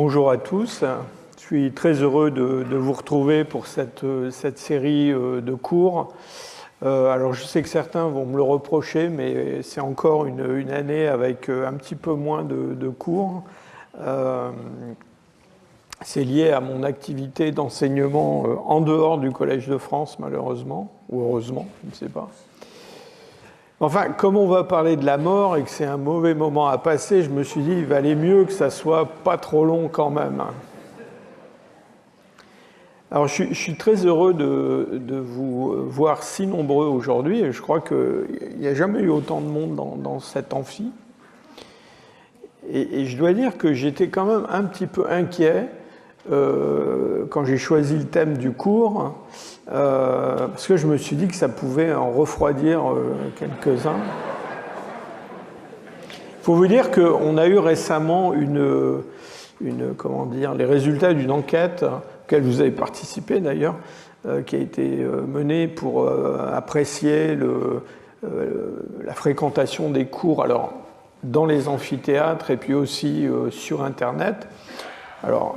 Bonjour à tous. Je suis très heureux de vous retrouver pour cette série de cours. Alors je sais que certains vont me le reprocher, mais c'est encore une année avec un petit peu moins de cours. C'est lié à mon activité d'enseignement en dehors du Collège de France, malheureusement, ou heureusement, je ne sais pas. Enfin, comme on va parler de la mort et que c'est un mauvais moment à passer, je me suis dit qu'il valait mieux que ça soit pas trop long quand même. Alors, je suis très heureux de vous voir si nombreux aujourd'hui. Je crois qu'il n'y a jamais eu autant de monde dans cet amphi. Et je dois dire que j'étais quand même un petit peu inquiet quand j'ai choisi le thème du cours, parce que je me suis dit que ça pouvait en refroidir quelques-uns. Il faut vous dire qu'on a eu récemment les résultats d'une enquête auquel vous avez participé d'ailleurs, qui a été menée pour apprécier la fréquentation des cours alors, dans les amphithéâtres et puis aussi sur Internet. Alors,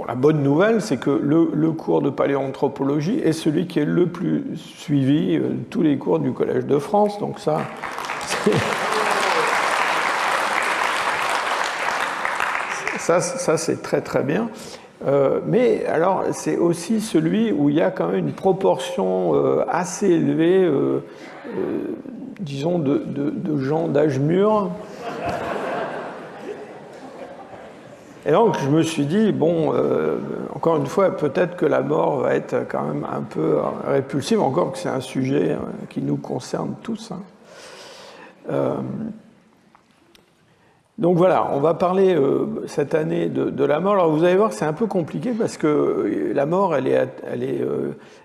la bonne nouvelle, c'est que le cours de paléoanthropologie est celui qui est le plus suivi de tous les cours du Collège de France. Donc ça, c'est très très bien. Mais alors, c'est aussi celui où il y a quand même une proportion assez élevée, disons, de gens d'âge mûr. Et donc, je me suis dit, encore une fois, peut-être que la mort va être quand même un peu répulsive, encore que c'est un sujet qui nous concerne tous. Donc voilà, on va parler cette année de la mort. Alors vous allez voir, c'est un peu compliqué parce que la mort, elle est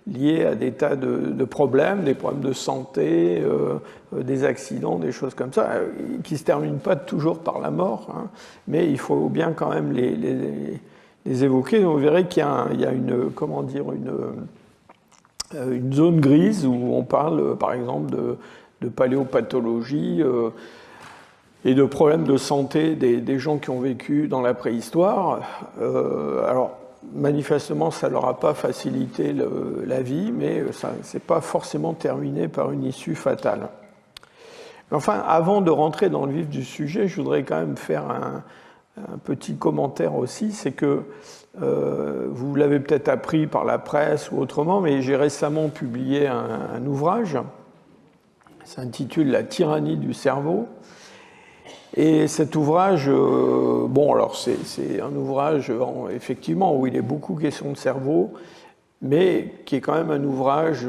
liée à des tas de problèmes, des problèmes de santé, des accidents, des choses comme ça, qui ne se terminent pas toujours par la mort, hein, mais il faut bien quand même les évoquer. Vous verrez qu'il y a une zone grise où on parle, par exemple, de paléopathologie, et de problèmes de santé des gens qui ont vécu dans la préhistoire. Alors, manifestement, ça ne leur a pas facilité la vie, mais ça n'est pas forcément terminé par une issue fatale. Enfin, avant de rentrer dans le vif du sujet, je voudrais quand même faire un petit commentaire aussi, c'est que vous l'avez peut-être appris par la presse ou autrement, mais j'ai récemment publié un ouvrage, ça s'intitule « La tyrannie du cerveau ». Et cet ouvrage, alors c'est un ouvrage effectivement où il est beaucoup question de cerveau, mais qui est quand même un ouvrage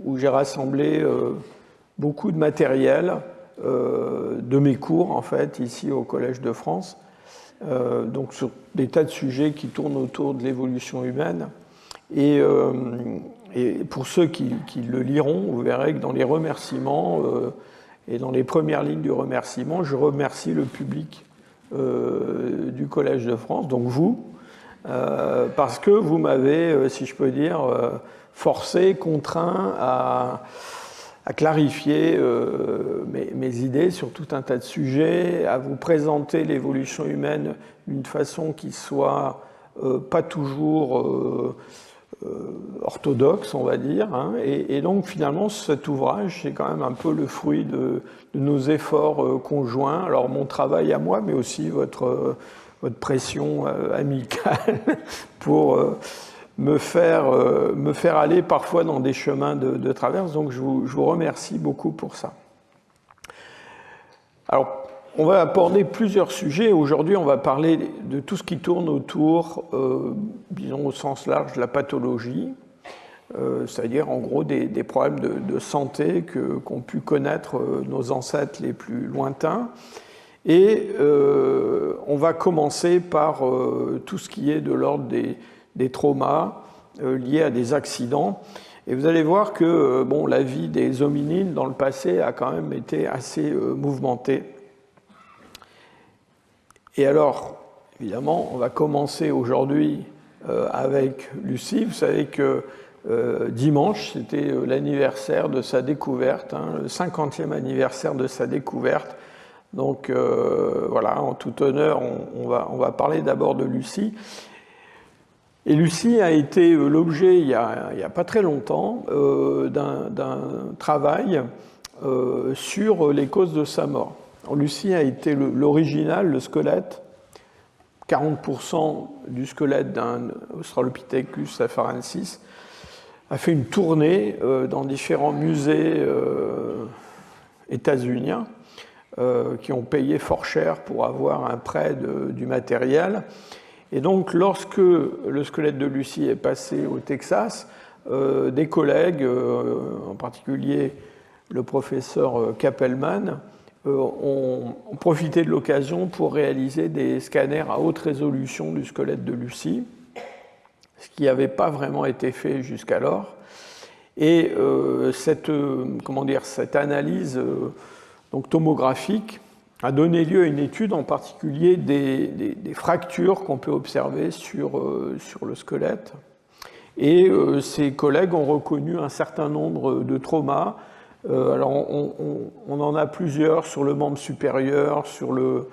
où j'ai rassemblé beaucoup de matériel de mes cours en fait ici au Collège de France, donc sur des tas de sujets qui tournent autour de l'évolution humaine. Et pour ceux qui le liront, vous verrez que dans les remerciements et dans les premières lignes du remerciement, je remercie le public du Collège de France, donc vous, parce que vous m'avez, si je peux dire, forcé, contraint à clarifier mes idées sur tout un tas de sujets, à vous présenter l'évolution humaine d'une façon qui soit pas toujours orthodoxe, on va dire, hein, et donc finalement cet ouvrage c'est quand même un peu le fruit de nos efforts conjoints, alors mon travail à moi, mais aussi votre pression amicale pour me faire aller parfois dans des chemins de traverse, donc je vous remercie beaucoup pour ça. Alors, on va aborder plusieurs sujets. Aujourd'hui, on va parler de tout ce qui tourne autour, disons au sens large, de la pathologie, c'est-à-dire en gros des problèmes de santé qu'ont pu connaître nos ancêtres les plus lointains. Et on va commencer par tout ce qui est de l'ordre des traumas liés à des accidents. Et vous allez voir que la vie des hominines dans le passé a quand même été assez mouvementée. Et alors, évidemment, on va commencer aujourd'hui avec Lucie. Vous savez que dimanche, c'était l'anniversaire de sa découverte, le 50e anniversaire de sa découverte Donc voilà, en tout honneur, on va parler d'abord de Lucie. Et Lucie a été l'objet, il n'y a pas très longtemps, d'un travail sur les causes de sa mort. Alors, Lucie a été l'original, le squelette, 40% du squelette d'un Australopithecus afarensis, a fait une tournée dans différents musées états-uniens qui ont payé fort cher pour avoir un prêt du matériel. Et donc, lorsque le squelette de Lucie est passé au Texas, des collègues, en particulier le professeur Kappelman, ont profité de l'occasion pour réaliser des scanners à haute résolution du squelette de Lucie, ce qui n'avait pas vraiment été fait jusqu'alors. Et cette analyse donc tomographique a donné lieu à une étude en particulier des fractures qu'on peut observer sur le squelette. Et ces collègues ont reconnu un certain nombre de traumas. Alors on en a plusieurs sur le membre supérieur, sur le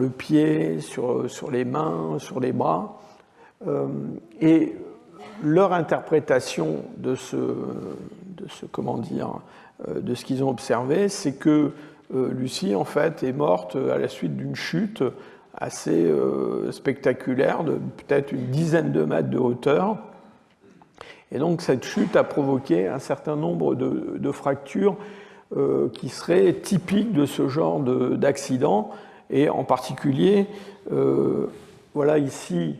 pied, sur les mains, sur les bras. Et leur interprétation de ce qu'ils ont observé, c'est que Lucie, en fait, est morte à la suite d'une chute assez spectaculaire, de peut-être une dizaine de mètres de hauteur. Et donc, cette chute a provoqué un certain nombre de fractures qui seraient typiques de ce genre d'accident. Et en particulier, voilà ici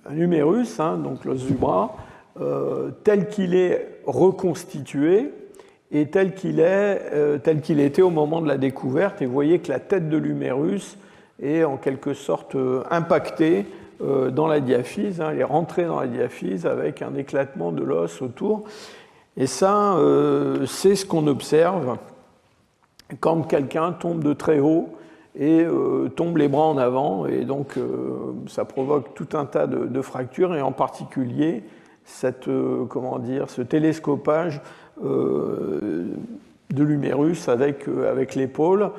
un humérus, donc l'os du bras, tel qu'il est reconstitué, et tel qu'il était au moment de la découverte. Et vous voyez que la tête de l'humérus est en quelque sorte impactée dans la diaphyse, elle est rentrée dans la diaphyse avec un éclatement de l'os autour. Et ça, c'est ce qu'on observe quand quelqu'un tombe de très haut et tombe les bras en avant. Et donc, ça provoque tout un tas de fractures, et en particulier ce télescopage de l'humérus avec l'épaule.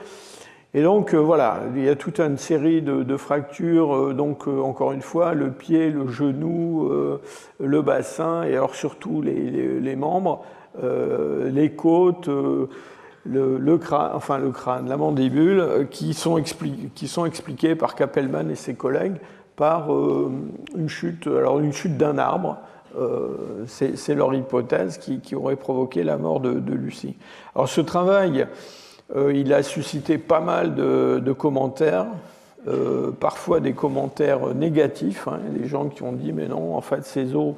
Et donc voilà, il y a toute une série de fractures, donc encore une fois, le pied, le genou, le bassin, et alors surtout les membres, les côtes, le crâne, la mandibule, qui sont expliquées par Kappelman et ses collègues par une chute d'un arbre. C'est leur hypothèse qui aurait provoqué la mort de Lucie. Alors ce travail, il a suscité pas mal de commentaires, parfois des commentaires négatifs, des gens qui ont dit mais non, en fait ces os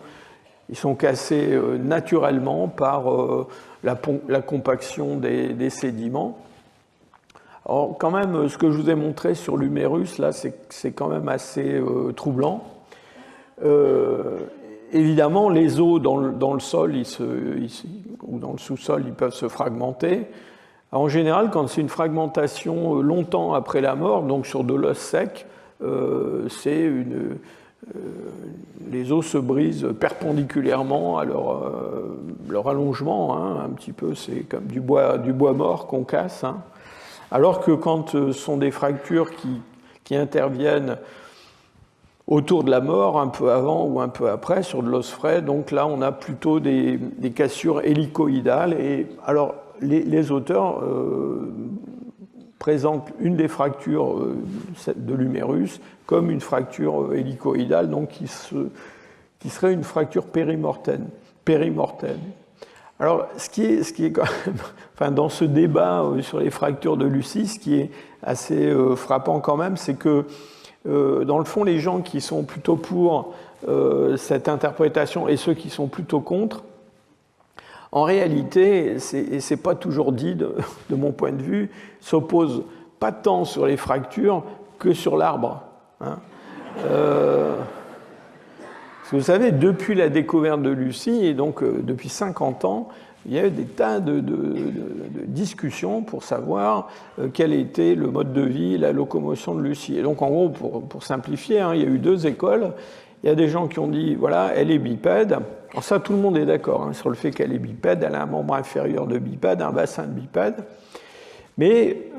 ils sont cassés naturellement par la compaction des sédiments. Alors quand même, ce que je vous ai montré sur l'humérus là, c'est quand même assez troublant. Évidemment, les os dans le sol ou dans le sous-sol, ils peuvent se fragmenter. En général, quand c'est une fragmentation longtemps après la mort, donc sur de l'os sec, les os se brisent perpendiculairement à leur allongement, un petit peu, c'est comme du bois mort qu'on casse. Alors que quand ce sont des fractures qui interviennent autour de la mort, un peu avant ou un peu après, sur de l'os frais, donc là on a plutôt des cassures hélicoïdales. Et alors les auteurs présentent une des fractures de l'humérus comme une fracture hélicoïdale, donc qui serait une fracture périmortaine. Alors ce qui est quand même, dans ce débat sur les fractures de Lucie, ce qui est assez frappant quand même, c'est que dans le fond, les gens qui sont plutôt pour cette interprétation et ceux qui sont plutôt contre, en réalité, et c'est pas toujours dit de mon point de vue, s'opposent pas tant sur les fractures que sur l'arbre. Parce que vous savez, depuis la découverte de Lucie, et donc depuis 50 ans, il y a eu des tas de discussions pour savoir quel était le mode de vie, la locomotion de Lucie. Et donc, en gros, pour simplifier, il y a eu deux écoles. Il y a des gens qui ont dit, voilà, elle est bipède. Alors ça, tout le monde est d'accord sur le fait qu'elle est bipède. Elle a un membre inférieur de bipède, un bassin de bipède. Mais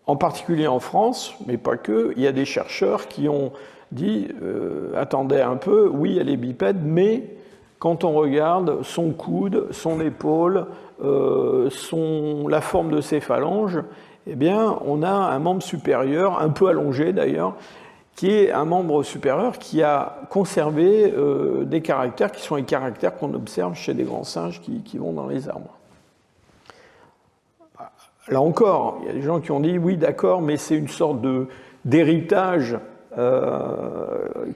en particulier en France, mais pas que, il y a des chercheurs qui ont dit attendez un peu, oui, elle est bipède, mais quand on regarde son coude, son épaule, la forme de ses phalanges, eh bien, on a un membre supérieur, un peu allongé d'ailleurs, qui est un membre supérieur qui a conservé des caractères qui sont les caractères qu'on observe chez des grands singes qui vont dans les arbres. Là encore, il y a des gens qui ont dit oui, d'accord, mais c'est une sorte d'héritage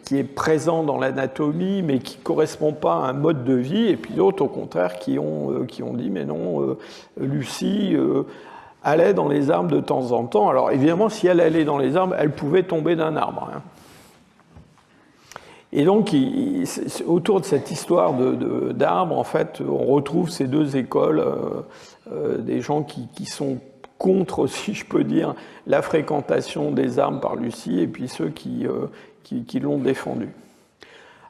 qui est présent dans l'anatomie, mais qui ne correspond pas à un mode de vie, et puis d'autres, au contraire, qui ont dit mais non, Lucie allait dans les arbres de temps en temps. Alors évidemment, si elle allait dans les arbres, elle pouvait tomber d'un arbre. Hein. Et donc, autour de cette histoire d'arbres, en fait, on retrouve ces deux écoles, des gens qui sont contre, si je peux dire, la fréquentation des arbres par Lucie, et puis ceux qui l'ont défendu.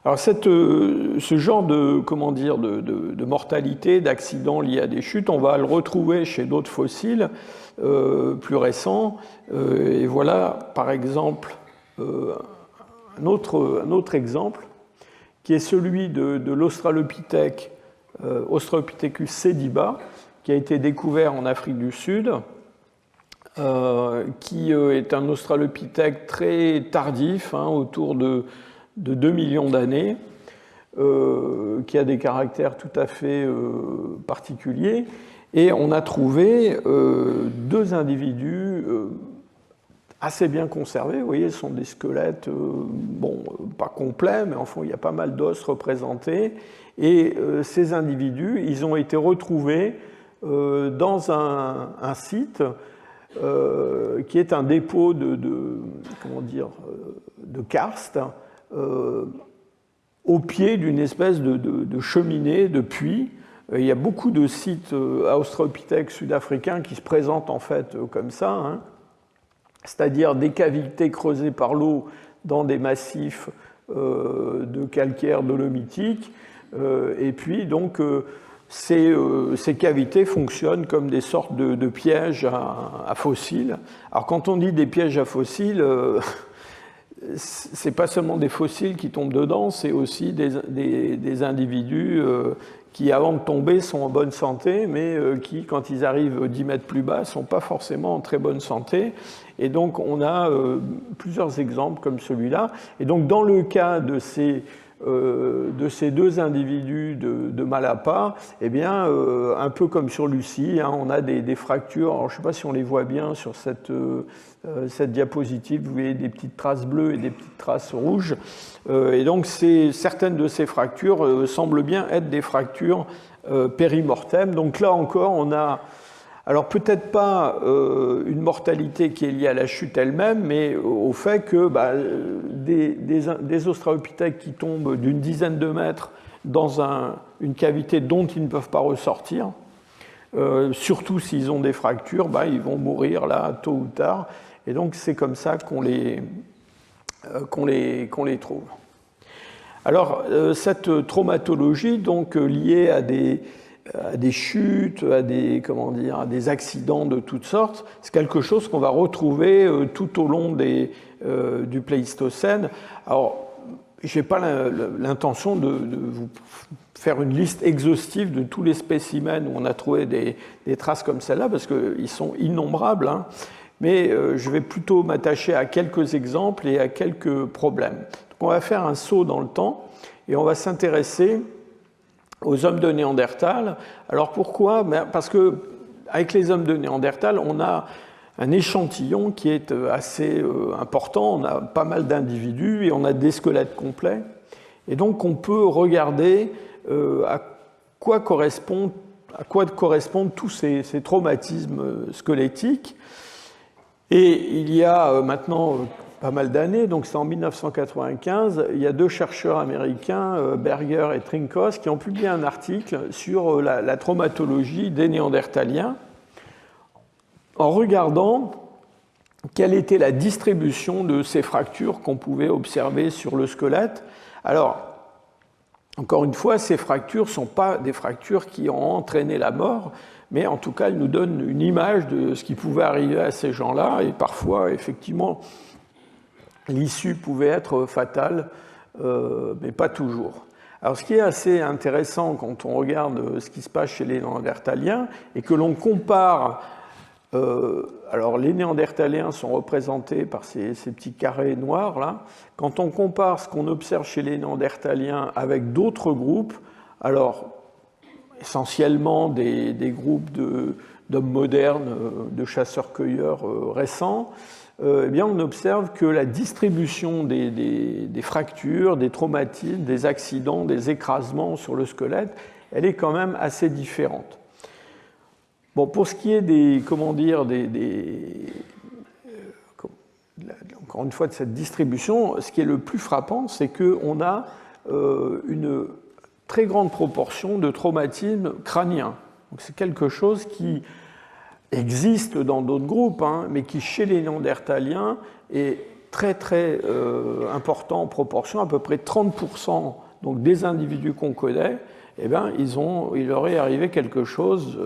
Alors, ce genre de mortalité, d'accidents liés à des chutes, on va le retrouver chez d'autres fossiles plus récents. Et voilà, par exemple, un autre exemple, qui est celui de l'Australopithèque, Australopithecus sediba, qui a été découvert en Afrique du Sud, qui est un Australopithèque très tardif, hein, autour de 2 millions d'années, qui a des caractères tout à fait particuliers. Et on a trouvé deux individus assez bien conservés. Vous voyez, ce sont des squelettes, pas complets, mais enfin, il y a pas mal d'os représentés. Et ces individus, ils ont été retrouvés dans un site qui est un dépôt de karst, au pied d'une espèce de cheminée, de puits. Il y a beaucoup de sites australopithèques sud-africains qui se présentent en fait comme ça, hein, c'est-à-dire des cavités creusées par l'eau dans des massifs de calcaire dolomitique, et puis donc ces cavités fonctionnent comme des sortes de pièges à fossiles. Alors quand on dit des pièges à fossiles, c'est pas seulement des fossiles qui tombent dedans, c'est aussi des individus qui, avant de tomber, sont en bonne santé, mais qui, quand ils arrivent 10 mètres plus bas, ne sont pas forcément en très bonne santé. Et donc, on a plusieurs exemples comme celui-là. Et donc, dans le cas de ces deux individus de Malapa, eh bien, un peu comme sur Lucie, hein, on a des fractures. Alors, je ne sais pas si on les voit bien sur cette diapositive. Vous voyez des petites traces bleues et des petites traces rouges. Et donc, certaines de ces fractures semblent bien être des fractures périmortem. Donc là encore, on a, alors peut-être pas une mortalité qui est liée à la chute elle-même, mais au fait que des australopithèques qui tombent d'une dizaine de mètres dans une cavité dont ils ne peuvent pas ressortir, surtout s'ils ont des fractures, ils vont mourir là tôt ou tard. Et donc c'est comme ça qu'on les trouve. Alors cette traumatologie, donc liée à des chutes, à des accidents de toutes sortes, c'est quelque chose qu'on va retrouver tout au long du Pléistocène. Alors, je n'ai pas l'intention de vous faire une liste exhaustive de tous les spécimens où on a trouvé des traces comme celle-là, parce qu'ils sont innombrables, hein, mais je vais plutôt m'attacher à quelques exemples et à quelques problèmes. Donc, on va faire un saut dans le temps et on va s'intéresser aux hommes de Néandertal. Alors pourquoi ? Parce qu'avec les hommes de Néandertal, on a un échantillon qui est assez important, on a pas mal d'individus et on a des squelettes complets. Et donc on peut regarder à quoi correspondent tous ces traumatismes squelettiques. Et il y a maintenant pas mal d'années, donc c'est en 1995, il y a deux chercheurs américains, Berger et Trinkos, qui ont publié un article sur la traumatologie des Néandertaliens, en regardant quelle était la distribution de ces fractures qu'on pouvait observer sur le squelette. Alors, Encore une fois, ces fractures ne sont pas des fractures qui ont entraîné la mort, mais en tout cas, elles nous donnent une image de ce qui pouvait arriver à ces gens-là, et parfois, effectivement, l'issue pouvait être fatale, mais pas toujours. Alors, ce qui est assez intéressant quand on regarde ce qui se passe chez les Néandertaliens, et que l'on compare... alors, les Néandertaliens sont représentés par ces petits carrés noirs, là. Quand on compare ce qu'on observe chez les Néandertaliens avec d'autres groupes, alors, essentiellement des groupes d'hommes modernes, de chasseurs-cueilleurs récents, eh bien, on observe que la distribution des fractures, des traumatismes, des accidents, des écrasements sur le squelette, elle est quand même assez différente. Bon, pour ce qui est encore une fois de cette distribution, ce qui est le plus frappant, c'est qu'on a une très grande proportion de traumatismes crâniens. Donc c'est quelque chose qui existe dans d'autres groupes, hein, mais qui chez les Néandertaliens est très très important en proportion, à peu près 30% donc, des individus qu'on connaît, eh bien, il leur est arrivé quelque chose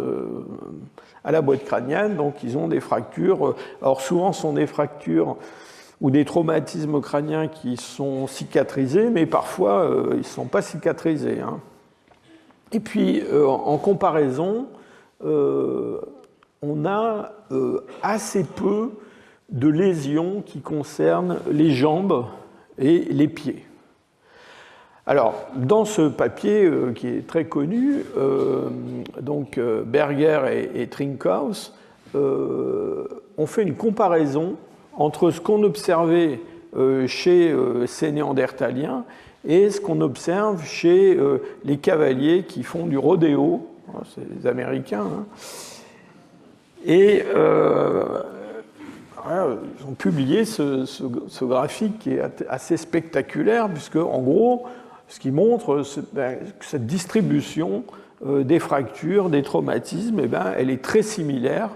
à la boîte crânienne, donc ils ont des fractures. Alors souvent, ce sont des fractures ou des traumatismes crâniens qui sont cicatrisés, mais parfois, ils ne sont pas cicatrisés. Hein. Et puis, en comparaison, on a assez peu de lésions qui concernent les jambes et les pieds. Alors, dans ce papier qui est très connu, donc Berger et Trinkhaus ont fait une comparaison entre ce qu'on observait chez ces Néandertaliens et ce qu'on observe chez les cavaliers qui font du rodéo, c'est les Américains, hein. Et ils ont publié ce graphique qui est assez spectaculaire, puisque en gros, ce qui montre que cette distribution des fractures, des traumatismes, eh bien, elle est très similaire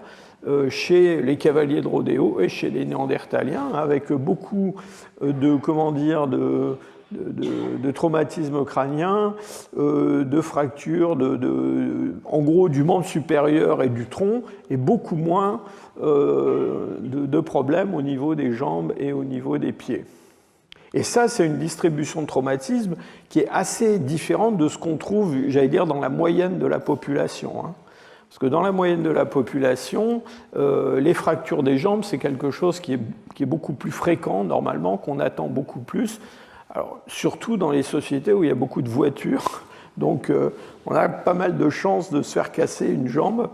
chez les cavaliers de rodéo et chez les Néandertaliens, avec beaucoup de traumatismes crâniens, de fractures, en gros du membre supérieur et du tronc, et beaucoup moins de problèmes au niveau des jambes et au niveau des pieds. Et ça, c'est une distribution de traumatisme qui est assez différente de ce qu'on trouve, j'allais dire, dans la moyenne de la population. Hein. Parce que dans la moyenne de la population, les fractures des jambes, c'est quelque chose qui est beaucoup plus fréquent, normalement, qu'on attend beaucoup plus. Alors, surtout dans les sociétés où il y a beaucoup de voitures. Donc, on a pas mal de chances de se faire casser une jambe.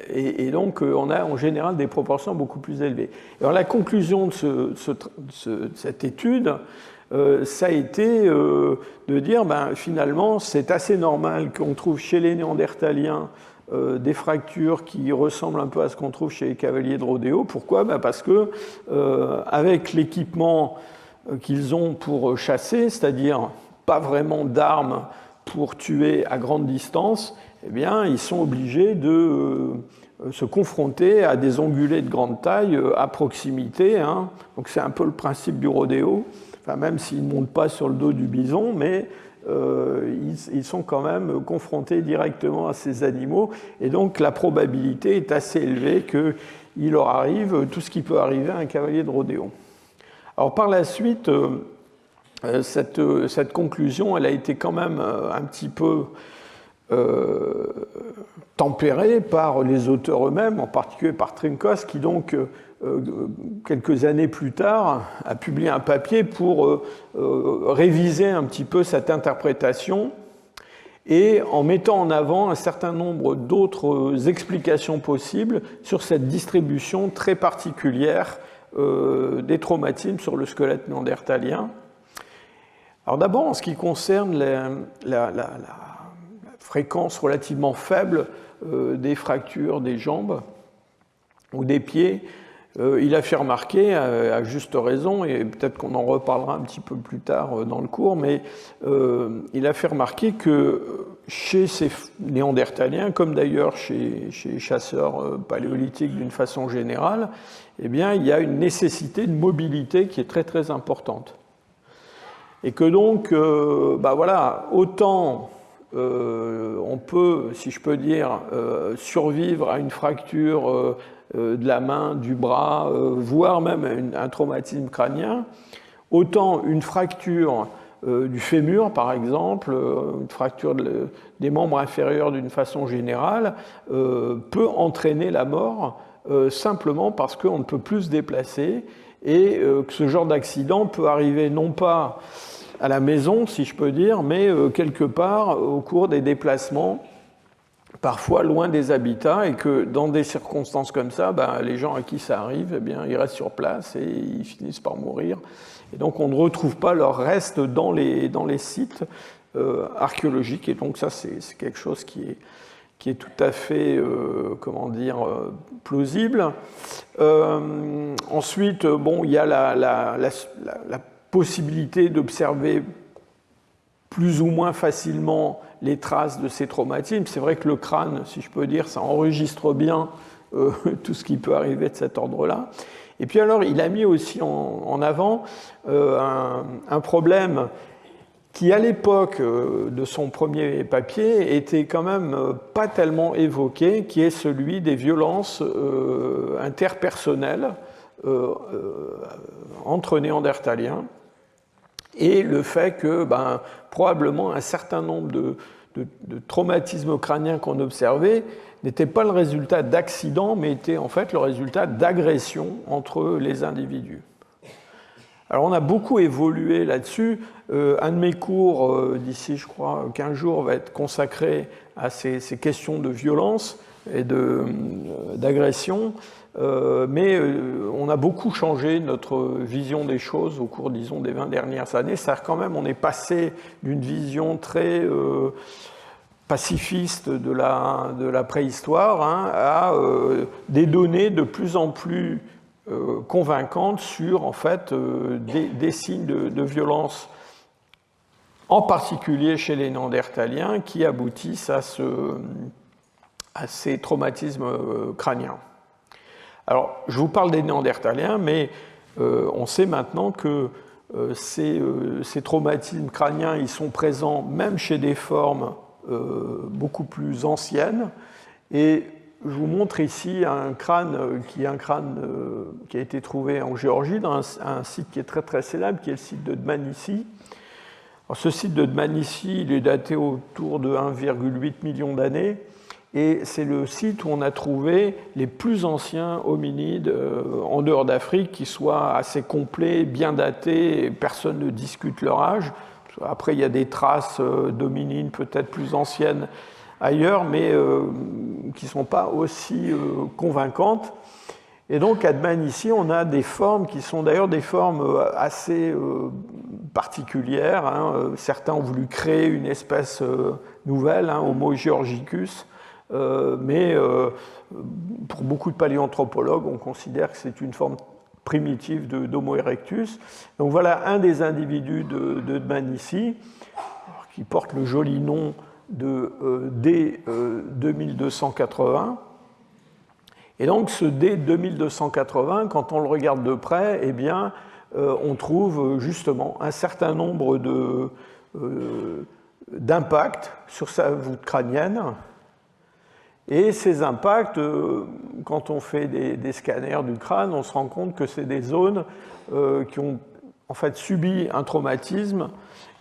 Et donc, on a en général des proportions beaucoup plus élevées. Alors, la conclusion de cette étude, ça a été de dire, finalement, c'est assez normal qu'on trouve chez les Néandertaliens des fractures qui ressemblent un peu à ce qu'on trouve chez les cavaliers de rodéo. Pourquoi ? Parce que avec l'équipement qu'ils ont pour chasser, c'est-à-dire pas vraiment d'armes pour tuer à grande distance, eh bien, ils sont obligés de se confronter à des ongulés de grande taille à proximité. Hein. Donc c'est un peu le principe du rodéo, enfin, même s'ils ne montent pas sur le dos du bison, mais ils sont quand même confrontés directement à ces animaux, et donc la probabilité est assez élevée qu'il leur arrive tout ce qui peut arriver à un cavalier de rodéo. Alors par la suite, cette conclusion, elle a été quand même un petit peu tempérée par les auteurs eux-mêmes, en particulier par Trinkhaus, qui donc, quelques années plus tard, a publié un papier pour réviser un petit peu cette interprétation, et en mettant en avant un certain nombre d'autres explications possibles sur cette distribution très particulière des traumatismes sur le squelette néandertalien. Alors d'abord, en ce qui concerne la fréquence relativement faible des fractures des jambes ou des pieds, il a fait remarquer, à juste raison, et peut-être qu'on en reparlera un petit peu plus tard dans le cours, mais il a fait remarquer que chez ces néandertaliens, comme d'ailleurs chez les chasseurs paléolithiques d'une façon générale, eh bien, il y a une nécessité de mobilité qui est très très importante. Et que donc, voilà, autant on peut, si je peux dire, survivre à une fracture de la main, du bras, voire même un traumatisme crânien, autant une fracture du fémur, par exemple, une fracture des membres inférieurs d'une façon générale, peut entraîner la mort simplement parce qu'on ne peut plus se déplacer et que ce genre d'accident peut arriver non pas à la maison, si je peux dire, mais quelque part au cours des déplacements, parfois loin des habitats, et que dans des circonstances comme ça, les gens à qui ça arrive, eh bien, ils restent sur place et ils finissent par mourir. Et donc on ne retrouve pas leurs restes dans les sites archéologiques, et donc ça c'est quelque chose qui est tout à fait, plausible. Ensuite, il y a la possibilité d'observer plus ou moins facilement les traces de ces traumatismes. C'est vrai que le crâne, si je peux dire, ça enregistre bien tout ce qui peut arriver de cet ordre-là. Et puis alors, il a mis aussi en avant un problème qui, à l'époque de son premier papier, était quand même pas tellement évoqué, qui est celui des violences interpersonnelles entre néandertaliens, et le fait que probablement un certain nombre de traumatismes crâniens qu'on observait n'étaient pas le résultat d'accidents, mais étaient en fait le résultat d'agressions entre les individus. Alors on a beaucoup évolué là-dessus. Un de mes cours d'ici, je crois, 15 jours va être consacré à ces questions de violence et d'agression. Mais on a beaucoup changé notre vision des choses au cours, disons, des 20 dernières années. C'est-à-dire quand même, on est passé d'une vision très pacifiste de la préhistoire à des données de plus en plus convaincantes sur, en fait, des signes de violence, en particulier chez les Néandertaliens, qui aboutissent à ces traumatismes crâniens. Alors, je vous parle des Néandertaliens, mais on sait maintenant que ces traumatismes crâniens, ils sont présents même chez des formes beaucoup plus anciennes. Et je vous montre ici un crâne qui a été trouvé en Géorgie, dans un site qui est très très célèbre, qui est le site de Dmanisi. Alors, ce site de Dmanisi, il est daté autour de 1,8 million d'années. Et c'est le site où on a trouvé les plus anciens hominides en dehors d'Afrique qui soient assez complets, bien datés, et personne ne discute leur âge. Après, il y a des traces d'hominines peut-être plus anciennes ailleurs, mais qui ne sont pas aussi convaincantes. Et donc, à Dmanisi, on a des formes qui sont d'ailleurs des formes assez particulières. Certains ont voulu créer une espèce nouvelle, Homo georgicus. Mais pour beaucoup de paléanthropologues, on considère que c'est une forme primitive d'Homo erectus. Donc voilà un des individus de Dmanisi, qui porte le joli nom de D2280. Et donc ce D2280, quand on le regarde de près, eh bien, on trouve justement un certain nombre d'impacts sur sa voûte crânienne. Et ces impacts, quand on fait des scanners du crâne, on se rend compte que c'est des zones qui ont en fait subi un traumatisme,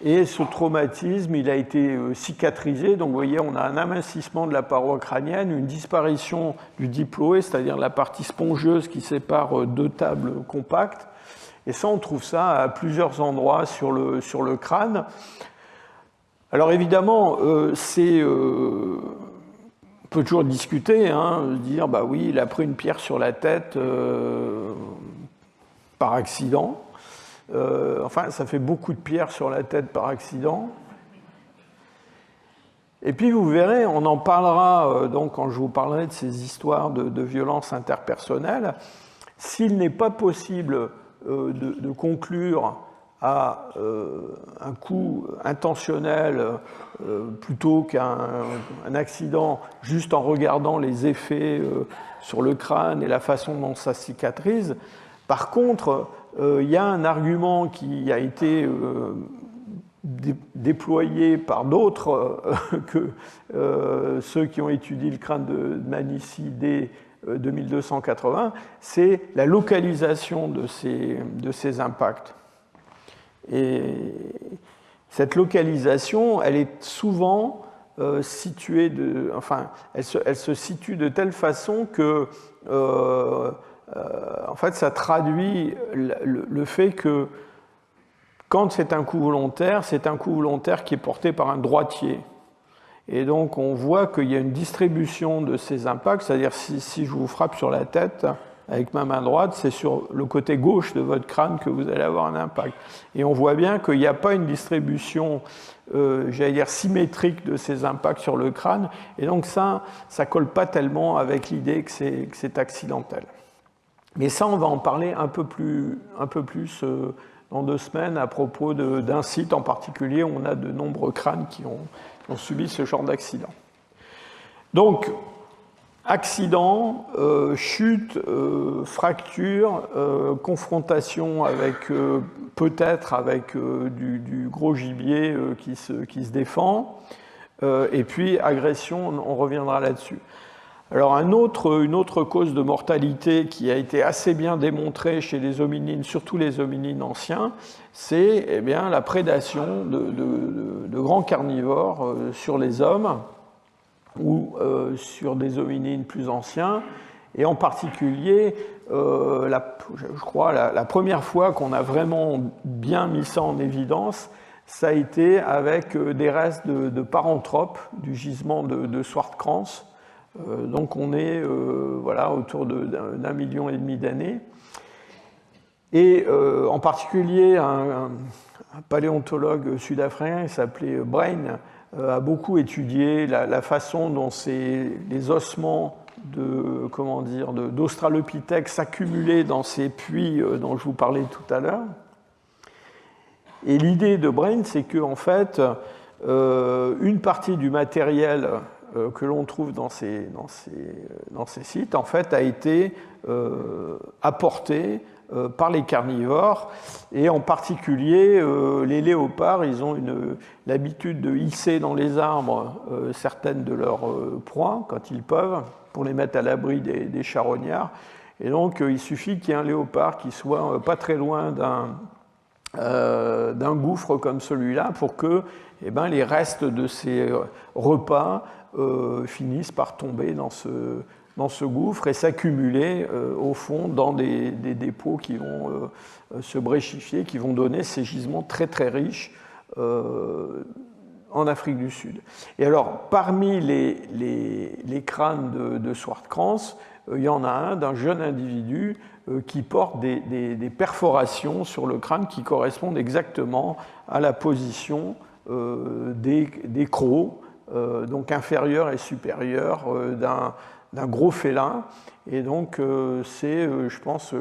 et ce traumatisme, il a été cicatrisé. Donc vous voyez, on a un amincissement de la paroi crânienne, une disparition du diploé, c'est-à-dire la partie spongieuse qui sépare deux tables compactes. Et ça, on trouve ça à plusieurs endroits sur le crâne. Alors évidemment, on peut toujours discuter, dire bah oui, il a pris une pierre sur la tête par accident. Enfin, ça fait beaucoup de pierres sur la tête par accident. Et puis vous verrez, on en parlera donc quand je vous parlerai de ces histoires de violence interpersonnelle. S'il n'est pas possible de conclure à un coup intentionnel plutôt qu'un accident, juste en regardant les effets sur le crâne et la façon dont ça cicatrise. Par contre, il y a un argument qui a été déployés par d'autres que ceux qui ont étudié le crâne de Dmanisi dès 2280, c'est la localisation de ces impacts. Et cette localisation, elle est souvent située elle se situe de telle façon que en fait, ça traduit le fait que quand c'est un coup volontaire qui est porté par un droitier. Et donc, on voit qu'il y a une distribution de ces impacts, c'est-à-dire si je vous frappe sur la tête avec ma main droite, c'est sur le côté gauche de votre crâne que vous allez avoir un impact. Et on voit bien qu'il n'y a pas une distribution, j'allais dire, symétrique de ces impacts sur le crâne. Et donc, ça ne colle pas tellement avec l'idée que c'est accidentel. Mais ça, on va en parler un peu plus dans 2 semaines à propos d'un site en particulier où on a de nombreux crânes qui ont subi ce genre d'accident. Donc, accident, chute, fracture, confrontation avec peut-être avec du gros gibier qui se défend, et puis agression, on reviendra là-dessus. Alors une autre cause de mortalité qui a été assez bien démontrée chez les hominines, surtout les hominines anciens, c'est la prédation de grands carnivores sur les hommes ou sur des hominines plus anciens. Et en particulier, je crois, la première fois qu'on a vraiment bien mis ça en évidence, ça a été avec des restes de paranthropes du gisement de Swartkrans. Donc on est autour d'1,5 million d'années. Et en particulier, un paléontologue sud-africain, il s'appelait Brain, a beaucoup étudié la façon dont les ossements d'Australopithèque s'accumulaient dans ces puits dont je vous parlais tout à l'heure. Et l'idée de Brain, c'est qu'en fait, une partie du matériel que l'on trouve dans ces sites, en fait, a été apporté par les carnivores, et en particulier les léopards, ils ont l'habitude de hisser dans les arbres certaines de leurs proies, quand ils peuvent, pour les mettre à l'abri des charognards. Et donc il suffit qu'il y ait un léopard qui soit pas très loin d'un gouffre comme celui-là pour que les restes de ces repas finissent par tomber dans ce gouffre et s'accumuler au fond dans des dépôts qui vont se bréchifier, qui vont donner ces gisements très très riches en Afrique du Sud. Et alors, parmi les crânes de Swartkrans, il y en a un d'un jeune individu qui porte des perforations sur le crâne qui correspondent exactement à la position des crocs, donc inférieur et supérieur d'un gros félin. Et donc c'est, je pense,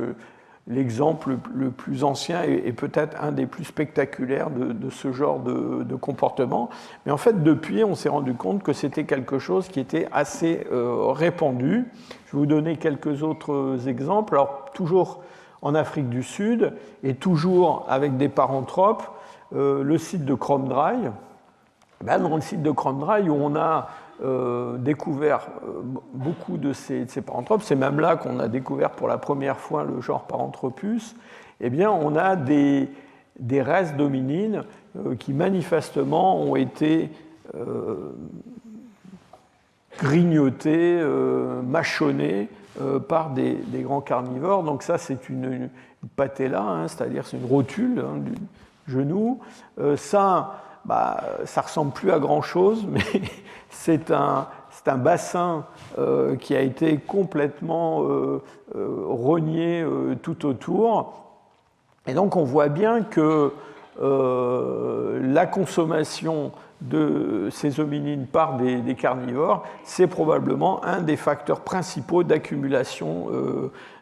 l'exemple le plus ancien et peut-être un des plus spectaculaires de ce genre de comportement. Mais en fait, depuis, on s'est rendu compte que c'était quelque chose qui était assez répandu. Je vais vous donner quelques autres exemples. Alors, toujours en Afrique du Sud et toujours avec des paranthropes, le site de Kromdraai. Dans le site de Kromdraai, où on a découvert beaucoup de ces paranthropes, c'est même là qu'on a découvert pour la première fois le genre Paranthropus, on a des restes d'hominines qui manifestement ont été grignotés, mâchonnés par des grands carnivores. Donc ça, c'est une patella, c'est-à-dire c'est une rotule du genou. Ça ressemble plus à grand-chose, mais c'est un bassin qui a été complètement rogné tout autour. Et donc on voit bien que la consommation de ces hominines par des carnivores, c'est probablement un des facteurs principaux d'accumulation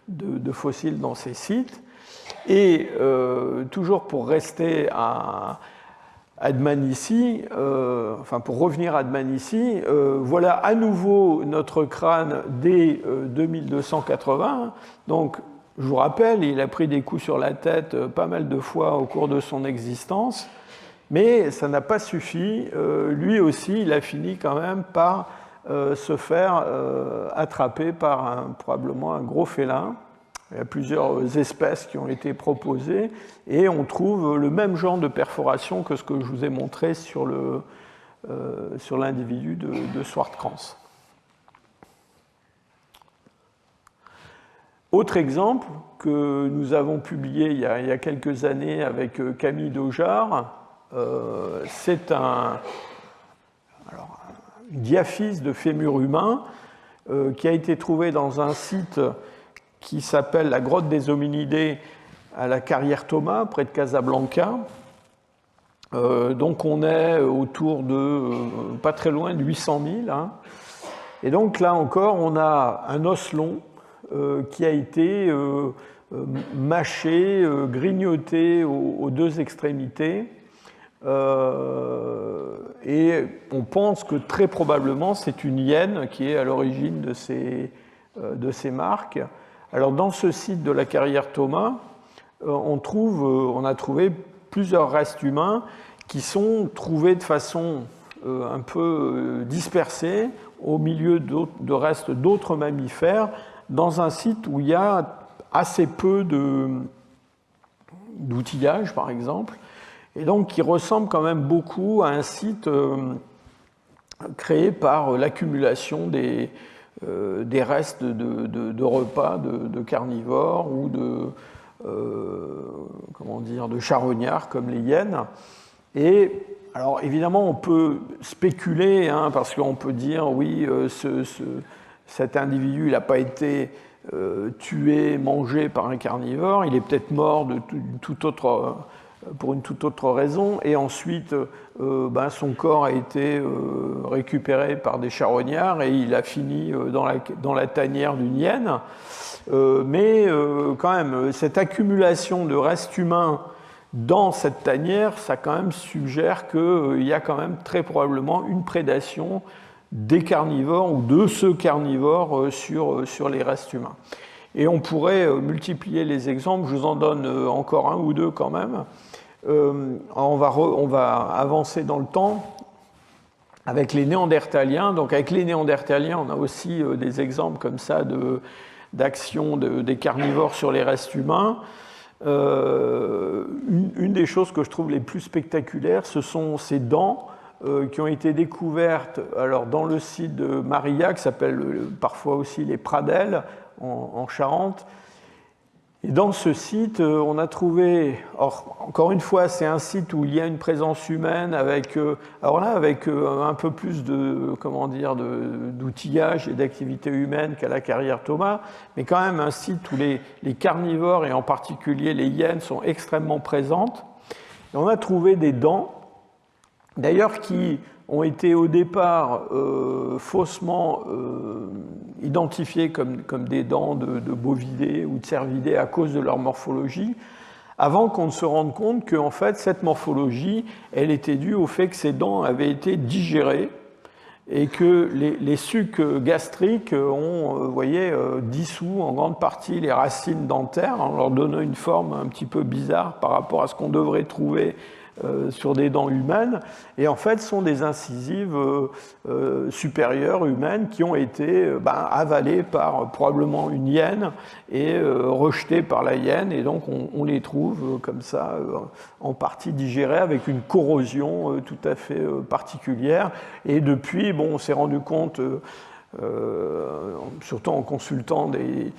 de fossiles dans ces sites. Et toujours pour rester à Dmanisi, pour revenir à Dmanisi, voilà à nouveau notre crâne dès 2280. Donc, je vous rappelle, il a pris des coups sur la tête pas mal de fois au cours de son existence. Mais ça n'a pas suffi. Lui aussi, il a fini quand même par se faire attraper par probablement un gros félin. Il y a plusieurs espèces qui ont été proposées et on trouve le même genre de perforation que ce que je vous ai montré sur l'individu de Swartkrans. Autre exemple que nous avons publié il y a quelques années avec Camille Daujar, c'est une diaphyse de fémur humain qui a été trouvé dans un site qui s'appelle la grotte des hominidés à la carrière Thomas, près de Casablanca. Donc on est autour de, pas très loin de 800 000. Hein. Et donc là encore, on a un os long qui a été mâché, grignoté aux deux extrémités. Et on pense que très probablement c'est une hyène qui est à l'origine de ces marques. Alors dans ce site de la carrière Thomas, on a trouvé plusieurs restes humains qui sont trouvés de façon un peu dispersée au milieu de restes d'autres mammifères dans un site où il y a assez peu d'outillage, par exemple, et donc qui ressemble quand même beaucoup à un site créé par l'accumulation des restes de repas de carnivores ou de charognards comme les hyènes. Et alors évidemment on peut spéculer, hein, parce qu'on peut dire oui, cet individu il n'a pas été tué, mangé par un carnivore, il est peut-être mort pour une toute autre raison, et ensuite son corps a été récupéré par des charognards et il a fini dans la tanière d'une hyène. Mais quand même, cette accumulation de restes humains dans cette tanière, ça quand même suggère qu'il y a quand même très probablement une prédation des carnivores ou de ce carnivore sur les restes humains. Et on pourrait multiplier les exemples, je vous en donne encore un ou deux quand même. On va avancer dans le temps avec les Néandertaliens. Donc avec les Néandertaliens, on a aussi des exemples comme ça d'action des carnivores sur les restes humains. Une des choses que je trouve les plus spectaculaires, ce sont ces dents qui ont été découvertes alors, dans le site de Marillac, qui s'appelle parfois aussi les Pradelles, en Charente. Et dans ce site, on a trouvé, encore une fois, c'est un site où il y a une présence humaine avec un peu plus d'outillage et d'activité humaine qu'à la carrière Thomas, mais quand même un site où les carnivores, et en particulier les hyènes, sont extrêmement présentes. Et on a trouvé des dents, d'ailleurs qui ont été au départ faussement identifiées comme des dents de bovidés ou de cervidés à cause de leur morphologie, avant qu'on ne se rende compte que en fait, cette morphologie, elle était due au fait que ces dents avaient été digérées et que les sucs gastriques ont dissous en grande partie les racines dentaires en leur donnant une forme un petit peu bizarre par rapport à ce qu'on devrait trouver sur des dents humaines, et en fait sont des incisives supérieures humaines qui ont été avalées par probablement une hyène et rejetées par la hyène, et donc on les trouve comme ça en partie digérées avec une corrosion tout à fait particulière. Et depuis, on s'est rendu compte, surtout en consultant des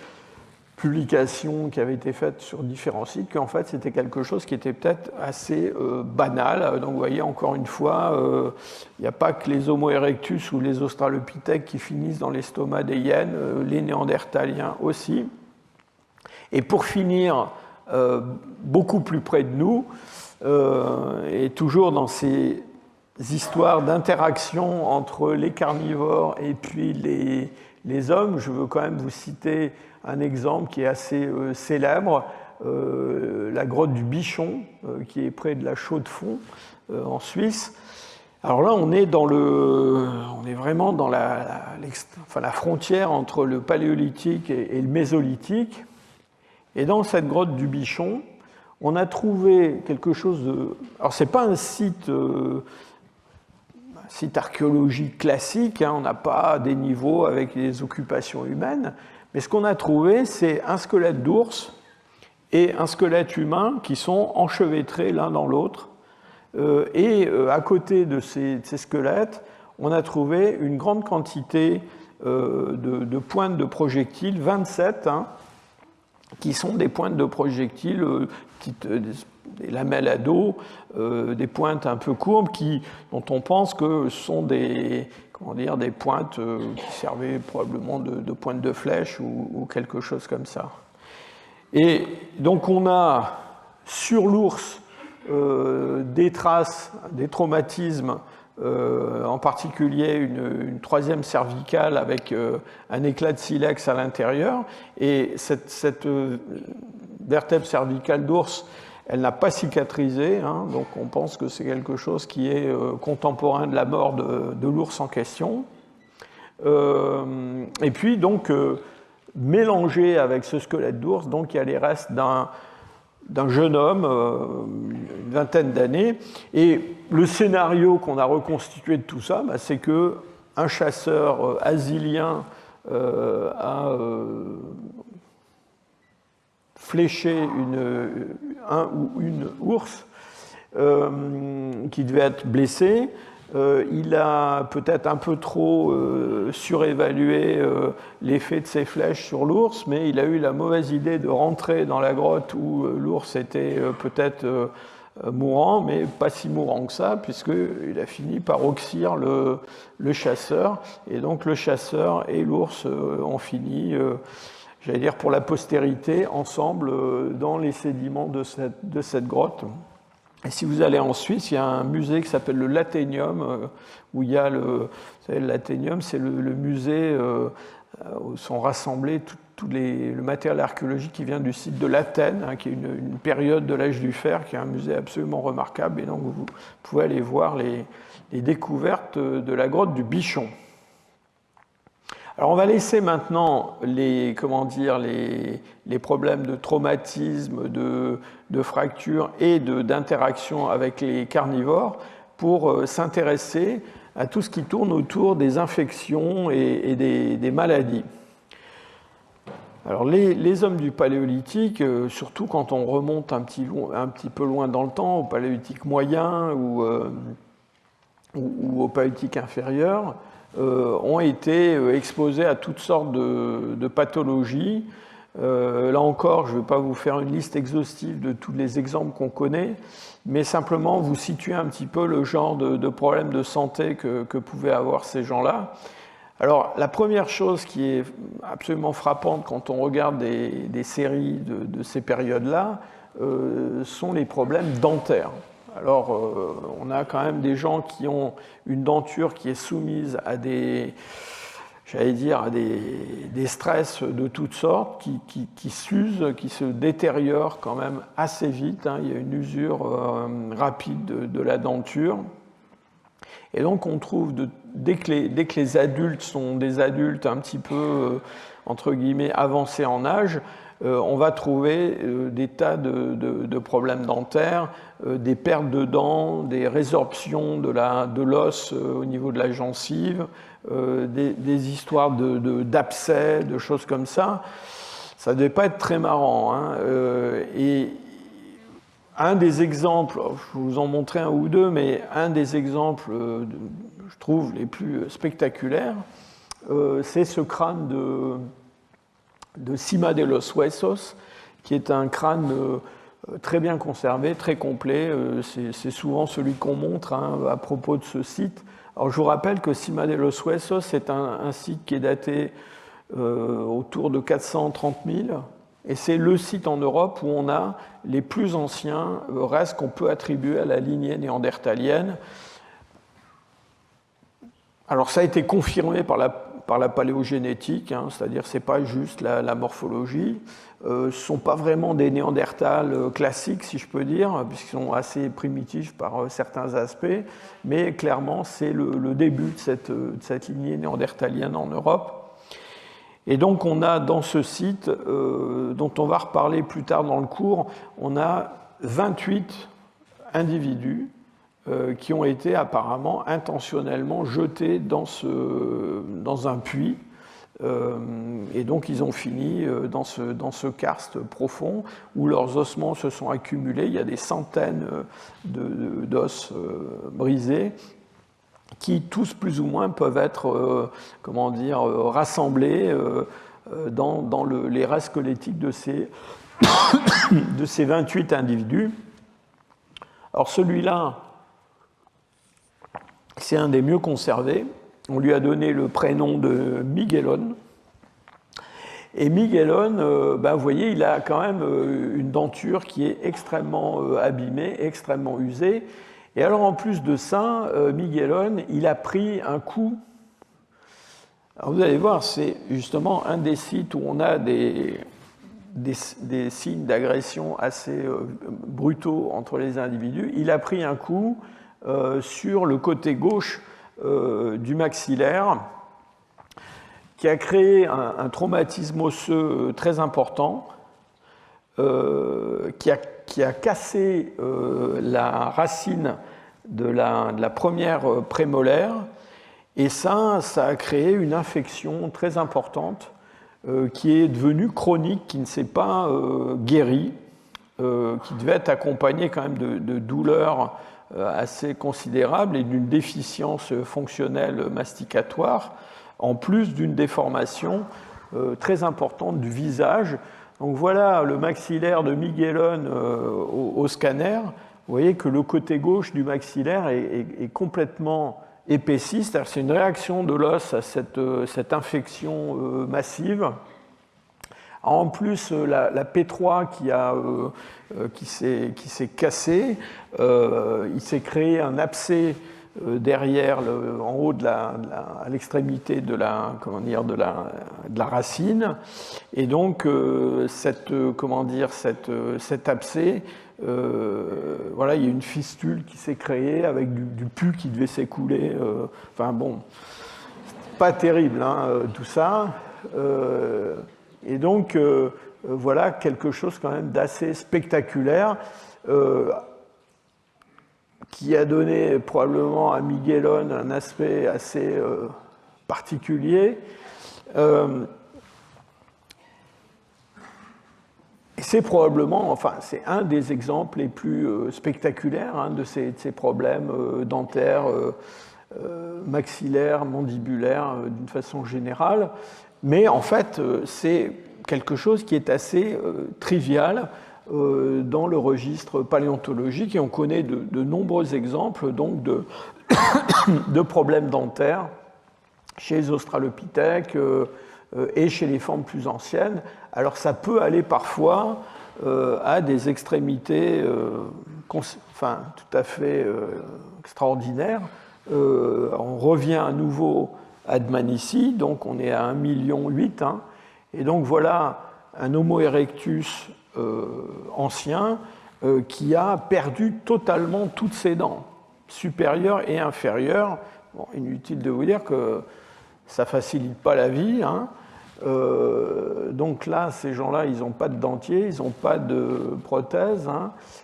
publications qui avaient été faites sur différents sites, qu'en fait c'était quelque chose qui était peut-être assez banal. Donc vous voyez, encore une fois, il n'y a pas que les Homo erectus ou les Australopithèques qui finissent dans l'estomac des hyènes, les Néandertaliens aussi. Et pour finir, beaucoup plus près de nous, et toujours dans ces histoires d'interaction entre les carnivores et puis les hommes, je veux quand même vous citer un exemple qui est assez célèbre, la grotte du Bichon, qui est près de la Chaux-de-Fonds, en Suisse. Alors là, on est vraiment dans la frontière entre le paléolithique et le mésolithique. Et dans cette grotte du Bichon, on a trouvé quelque chose de... Alors, ce n'est pas un site archéologique classique, hein, on n'a pas des niveaux avec les occupations humaines, mais ce qu'on a trouvé, c'est un squelette d'ours et un squelette humain qui sont enchevêtrés l'un dans l'autre. À côté de ces squelettes, on a trouvé une grande quantité de pointes de projectiles, 27, hein, qui sont des pointes de projectiles, des lamelles à dos, des pointes un peu courbes, dont on pense que ce sont des pointes qui servaient probablement de pointes de flèche ou quelque chose comme ça. Et donc on a sur l'ours des traces, des traumatismes, en particulier une troisième cervicale avec un éclat de silex à l'intérieur. Et cette vertèbre cervicale d'ours, elle n'a pas cicatrisé, hein, donc on pense que c'est quelque chose qui est contemporain de la mort de l'ours en question. Et puis donc, mélangé avec ce squelette d'ours, donc il y a les restes d'un jeune homme, une vingtaine d'années. Et le scénario qu'on a reconstitué de tout ça, bah, c'est qu'un chasseur asilien a fléché un ou une ours qui devait être blessé. Il a peut-être un peu trop surévalué l'effet de ses flèches sur l'ours, mais il a eu la mauvaise idée de rentrer dans la grotte où l'ours était peut-être mourant, mais pas si mourant que ça, puisqu'il a fini par oxyre le chasseur. Et donc le chasseur et l'ours ont fini, j'allais dire pour la postérité, ensemble dans les sédiments de cette grotte. Et si vous allez en Suisse, il y a un musée qui s'appelle le Laténium, où il y a vous savez, le Laténium, c'est le musée où sont rassemblés le matériel archéologique qui vient du site de l'Athènes, hein, qui est une période de l'âge du fer, qui est un musée absolument remarquable. Et donc vous pouvez aller voir les découvertes de la grotte du Bichon. Alors on va laisser maintenant les problèmes de traumatisme, de fracture et d'interaction avec les carnivores pour s'intéresser à tout ce qui tourne autour des infections et des maladies. Alors les hommes du Paléolithique, surtout quand on remonte un petit peu loin dans le temps, au Paléolithique moyen ou au Paléolithique inférieur, ont été exposés à toutes sortes de pathologies. Là encore, je ne vais pas vous faire une liste exhaustive de tous les exemples qu'on connaît, mais simplement vous situer un petit peu le genre de problèmes de santé que pouvaient avoir ces gens-là. Alors, la première chose qui est absolument frappante quand on regarde des séries de ces périodes-là, sont les problèmes dentaires. Alors, on a quand même des gens qui ont une denture qui est soumise à des stress de toutes sortes, qui s'usent, qui se détériorent quand même assez vite, hein. Il y a une usure rapide de la denture. Et donc, on trouve, dès que les adultes sont des adultes un petit peu, entre guillemets, avancés en âge, on va trouver des tas de problèmes dentaires, des pertes de dents, des résorptions de l'os au niveau de la gencive, des histoires d'abcès, de choses comme ça. Ça ne devait pas être très marrant, hein. Et un des exemples, je vais vous en montrer un ou deux, mais un des exemples, je trouve, les plus spectaculaires, c'est ce crâne de Cima de los Huesos, qui est un crâne très bien conservé, très complet. C'est souvent celui qu'on montre, hein, à propos de ce site. Alors, je vous rappelle que Cima de los Huesos, c'est un site qui est daté autour de 430 000, et c'est le site en Europe où on a les plus anciens restes qu'on peut attribuer à la lignée néandertalienne. Alors, ça a été confirmé par la paléogénétique, hein, c'est-à-dire c'est pas juste la morphologie. Ce ne sont pas vraiment des néandertals classiques, si je peux dire, puisqu'ils sont assez primitifs par certains aspects, mais clairement c'est le début de cette lignée néandertalienne en Europe. Et donc on a dans ce site, dont on va reparler plus tard dans le cours, on a 28 individus qui ont été apparemment intentionnellement jetés dans un puits. Et donc ils ont fini dans ce karst profond où leurs ossements se sont accumulés. Il y a des centaines d'os brisés qui tous plus ou moins peuvent être rassemblés dans les restes squelettiques de ces 28 individus. Alors celui-là, c'est un des mieux conservés. On lui a donné le prénom de Miguelón. Et Miguelón, vous voyez, il a quand même une denture qui est extrêmement abîmée, extrêmement usée. Et alors en plus de ça, Miguelón, il a pris un coup. Alors vous allez voir, c'est justement un des sites où on a des signes d'agression assez brutaux entre les individus. Il a pris un coup sur le côté gauche du maxillaire qui a créé un traumatisme osseux très important qui a cassé la racine de la première prémolaire et ça a créé une infection très importante qui est devenue chronique, qui ne s'est pas guérie, qui devait être accompagnée quand même de douleurs assez considérable et d'une déficience fonctionnelle masticatoire, en plus d'une déformation très importante du visage. Donc voilà le maxillaire de Miguelón au scanner. Vous voyez que le côté gauche du maxillaire est complètement épaissi, c'est-à-dire c'est une réaction de l'os à cette infection massive. En plus, la P3 qui s'est cassée, il s'est créé un abcès derrière, en haut à l'extrémité de la racine, et donc cet abcès, voilà, il y a une fistule qui s'est créée avec du pus qui devait s'écouler. Enfin bon, pas terrible tout ça. Et donc, voilà quelque chose quand même d'assez spectaculaire qui a donné probablement à Miguelón un aspect assez particulier. C'est probablement, enfin, c'est un des exemples les plus spectaculaires de ces problèmes dentaires, maxillaires, mandibulaires, d'une façon générale. Mais en fait, c'est quelque chose qui est assez trivial dans le registre paléontologique et on connaît de nombreux exemples donc, de problèmes dentaires chez les australopithèques et chez les formes plus anciennes. Alors ça peut aller parfois à des extrémités tout à fait extraordinaires. On revient à nouveau à Dmanisi, donc on est à 1,8 million, et donc voilà un Homo erectus ancien qui a perdu totalement toutes ses dents, supérieures et inférieures. Bon, inutile de vous dire que ça ne facilite pas la vie. Donc là, ces gens-là, ils n'ont pas de dentier, ils n'ont pas de prothèse.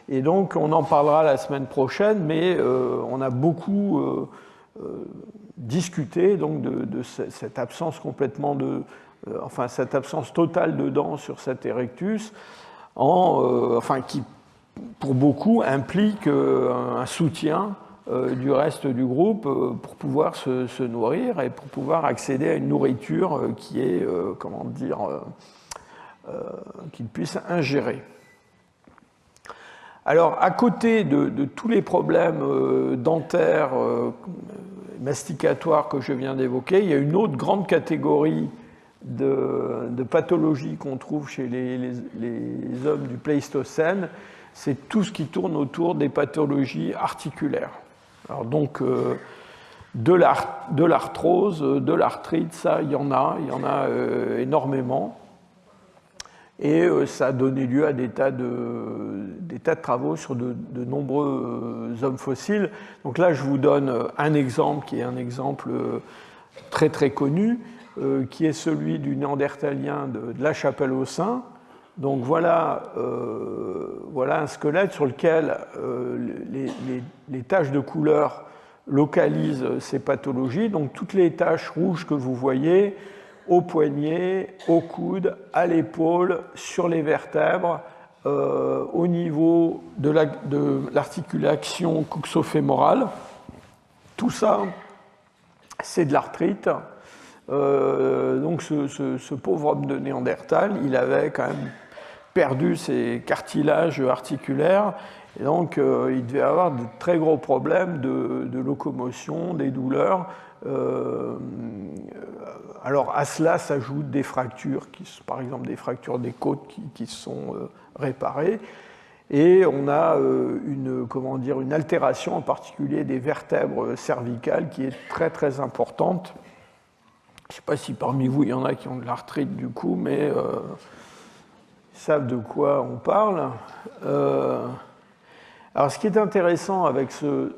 Et donc, on en parlera la semaine prochaine, mais on a beaucoup discuté donc, de cette absence complètement cette absence totale de dents sur cet erectus, qui, pour beaucoup, implique un soutien du reste du groupe pour pouvoir se nourrir et pour pouvoir accéder à une nourriture qui est, qu'il puisse ingérer. Alors, à côté de tous les problèmes dentaires, masticatoires que je viens d'évoquer, il y a une autre grande catégorie de pathologies qu'on trouve chez les hommes du Pléistocène, c'est tout ce qui tourne autour des pathologies articulaires. Alors donc, de l'arthrose, de l'arthrite, ça, il y en a énormément. Et ça a donné lieu à des tas de travaux sur de nombreux hommes fossiles. Donc là, je vous donne un exemple qui est un exemple très très connu, qui est celui du néandertalien de la Chapelle-aux-Saints, Donc voilà, voilà un squelette sur lequel les taches de couleur localisent ces pathologies. Donc toutes les taches rouges que vous voyez au poignet, au coude, à l'épaule, sur les vertèbres, au niveau de l'articulation coxofémorale. Tout ça, c'est de l'arthrite. Donc ce pauvre homme de Néandertal, il avait quand même perdu ses cartilages articulaires, et donc il devait avoir de très gros problèmes de locomotion, des douleurs. Alors à cela s'ajoutent des fractures, par exemple des fractures des côtes qui sont réparées, et on a une altération en particulier des vertèbres cervicales qui est très très importante. Je ne sais pas si parmi vous il y en a qui ont de l'arthrite du coup, mais ils savent de quoi on parle. Alors ce qui est intéressant avec ce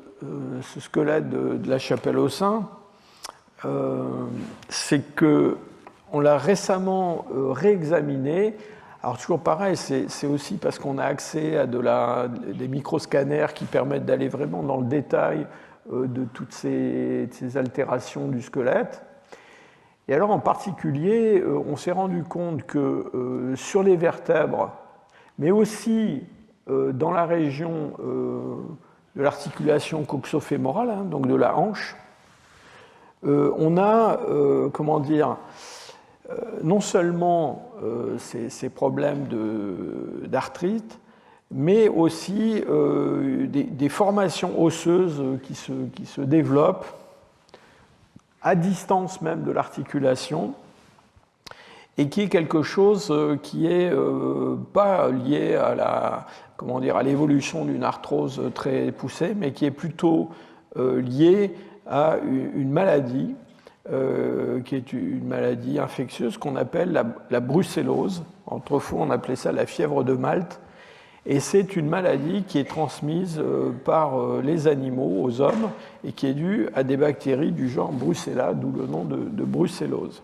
squelette de la Chapelle-aux-Saints, c'est qu'on l'a récemment réexaminé. Alors toujours pareil, c'est aussi parce qu'on a accès à des microscanners qui permettent d'aller vraiment dans le détail de toutes ces altérations du squelette. Et alors en particulier, on s'est rendu compte que sur les vertèbres, mais aussi dans la région de l'articulation coxofémorale, hein, donc de la hanche, on a, non seulement ces problèmes d'arthrite, mais aussi des formations osseuses qui se développent à distance même de l'articulation, et qui est quelque chose qui n'est pas lié à l'évolution d'une arthrose très poussée, mais qui est plutôt lié à une maladie, qui est une maladie infectieuse qu'on appelle la brucellose. Autrefois, on appelait ça la fièvre de Malte. Et c'est une maladie qui est transmise par les animaux aux hommes et qui est due à des bactéries du genre Brucella, d'où le nom de brucellose.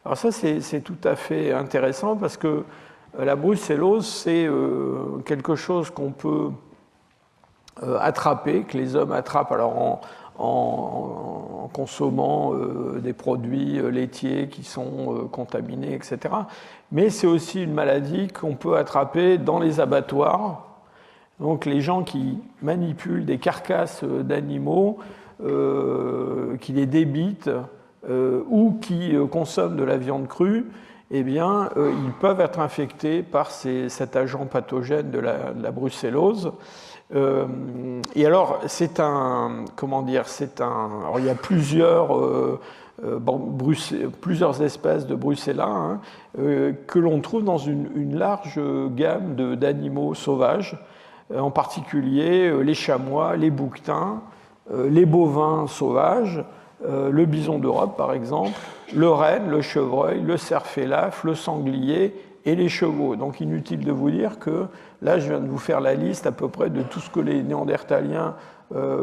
Alors ça, c'est tout à fait intéressant parce que la brucellose, c'est quelque chose qu'on peut attraper, que les hommes attrapent alors en consommant des produits laitiers qui sont contaminés, etc. Mais c'est aussi une maladie qu'on peut attraper dans les abattoirs. Donc les gens qui manipulent des carcasses d'animaux, qui les débitent ou qui consomment de la viande crue, eh bien, ils peuvent être infectés par cet agent pathogène de la brucellose. Et alors, alors il y a plusieurs espèces de brucella hein, que l'on trouve dans une large gamme d'animaux sauvages, en particulier les chamois, les bouquetins, les bovins sauvages, le bison d'Europe par exemple, le renne, le chevreuil, le cerf félaf, le sanglier et les chevaux. Donc inutile de vous dire que là je viens de vous faire la liste à peu près de tout ce que les Néandertaliens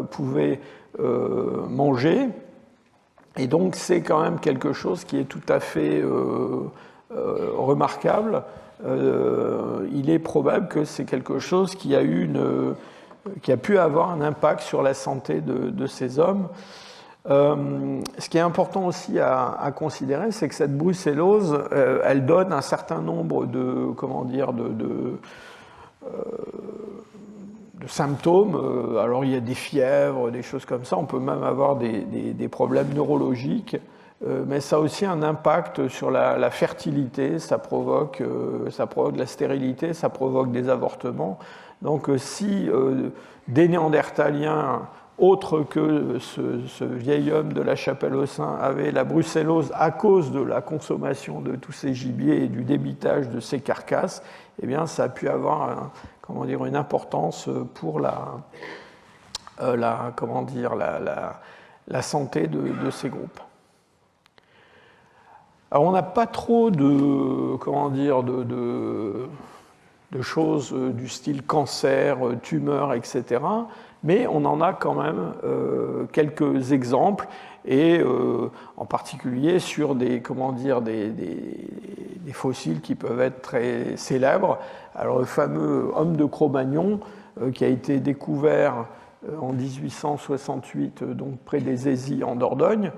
pouvaient manger. Et donc c'est quand même quelque chose qui est tout à fait remarquable. Il est probable que c'est quelque chose qui a pu avoir un impact sur la santé de ces hommes. Ce qui est important aussi à considérer, c'est que cette brucellose, elle donne un certain nombre de symptômes. Alors il y a des fièvres, des choses comme ça, on peut même avoir des problèmes neurologiques, mais ça a aussi un impact sur la fertilité, ça provoque la stérilité, ça provoque des avortements. Donc si des Néandertaliens autre que ce vieil homme de la Chapelle-aux-Saints avait la brucellose à cause de la consommation de tous ces gibiers et du débitage de ces carcasses, eh bien, ça a pu avoir une importance pour la santé de ces groupes. Alors, on n'a pas trop choses du style cancer, tumeur, etc. Mais on en a quand même quelques exemples, et en particulier sur des fossiles qui peuvent être très célèbres. Alors le fameux homme de Cro-Magnon, qui a été découvert en 1868, donc près des Aisies en Dordogne.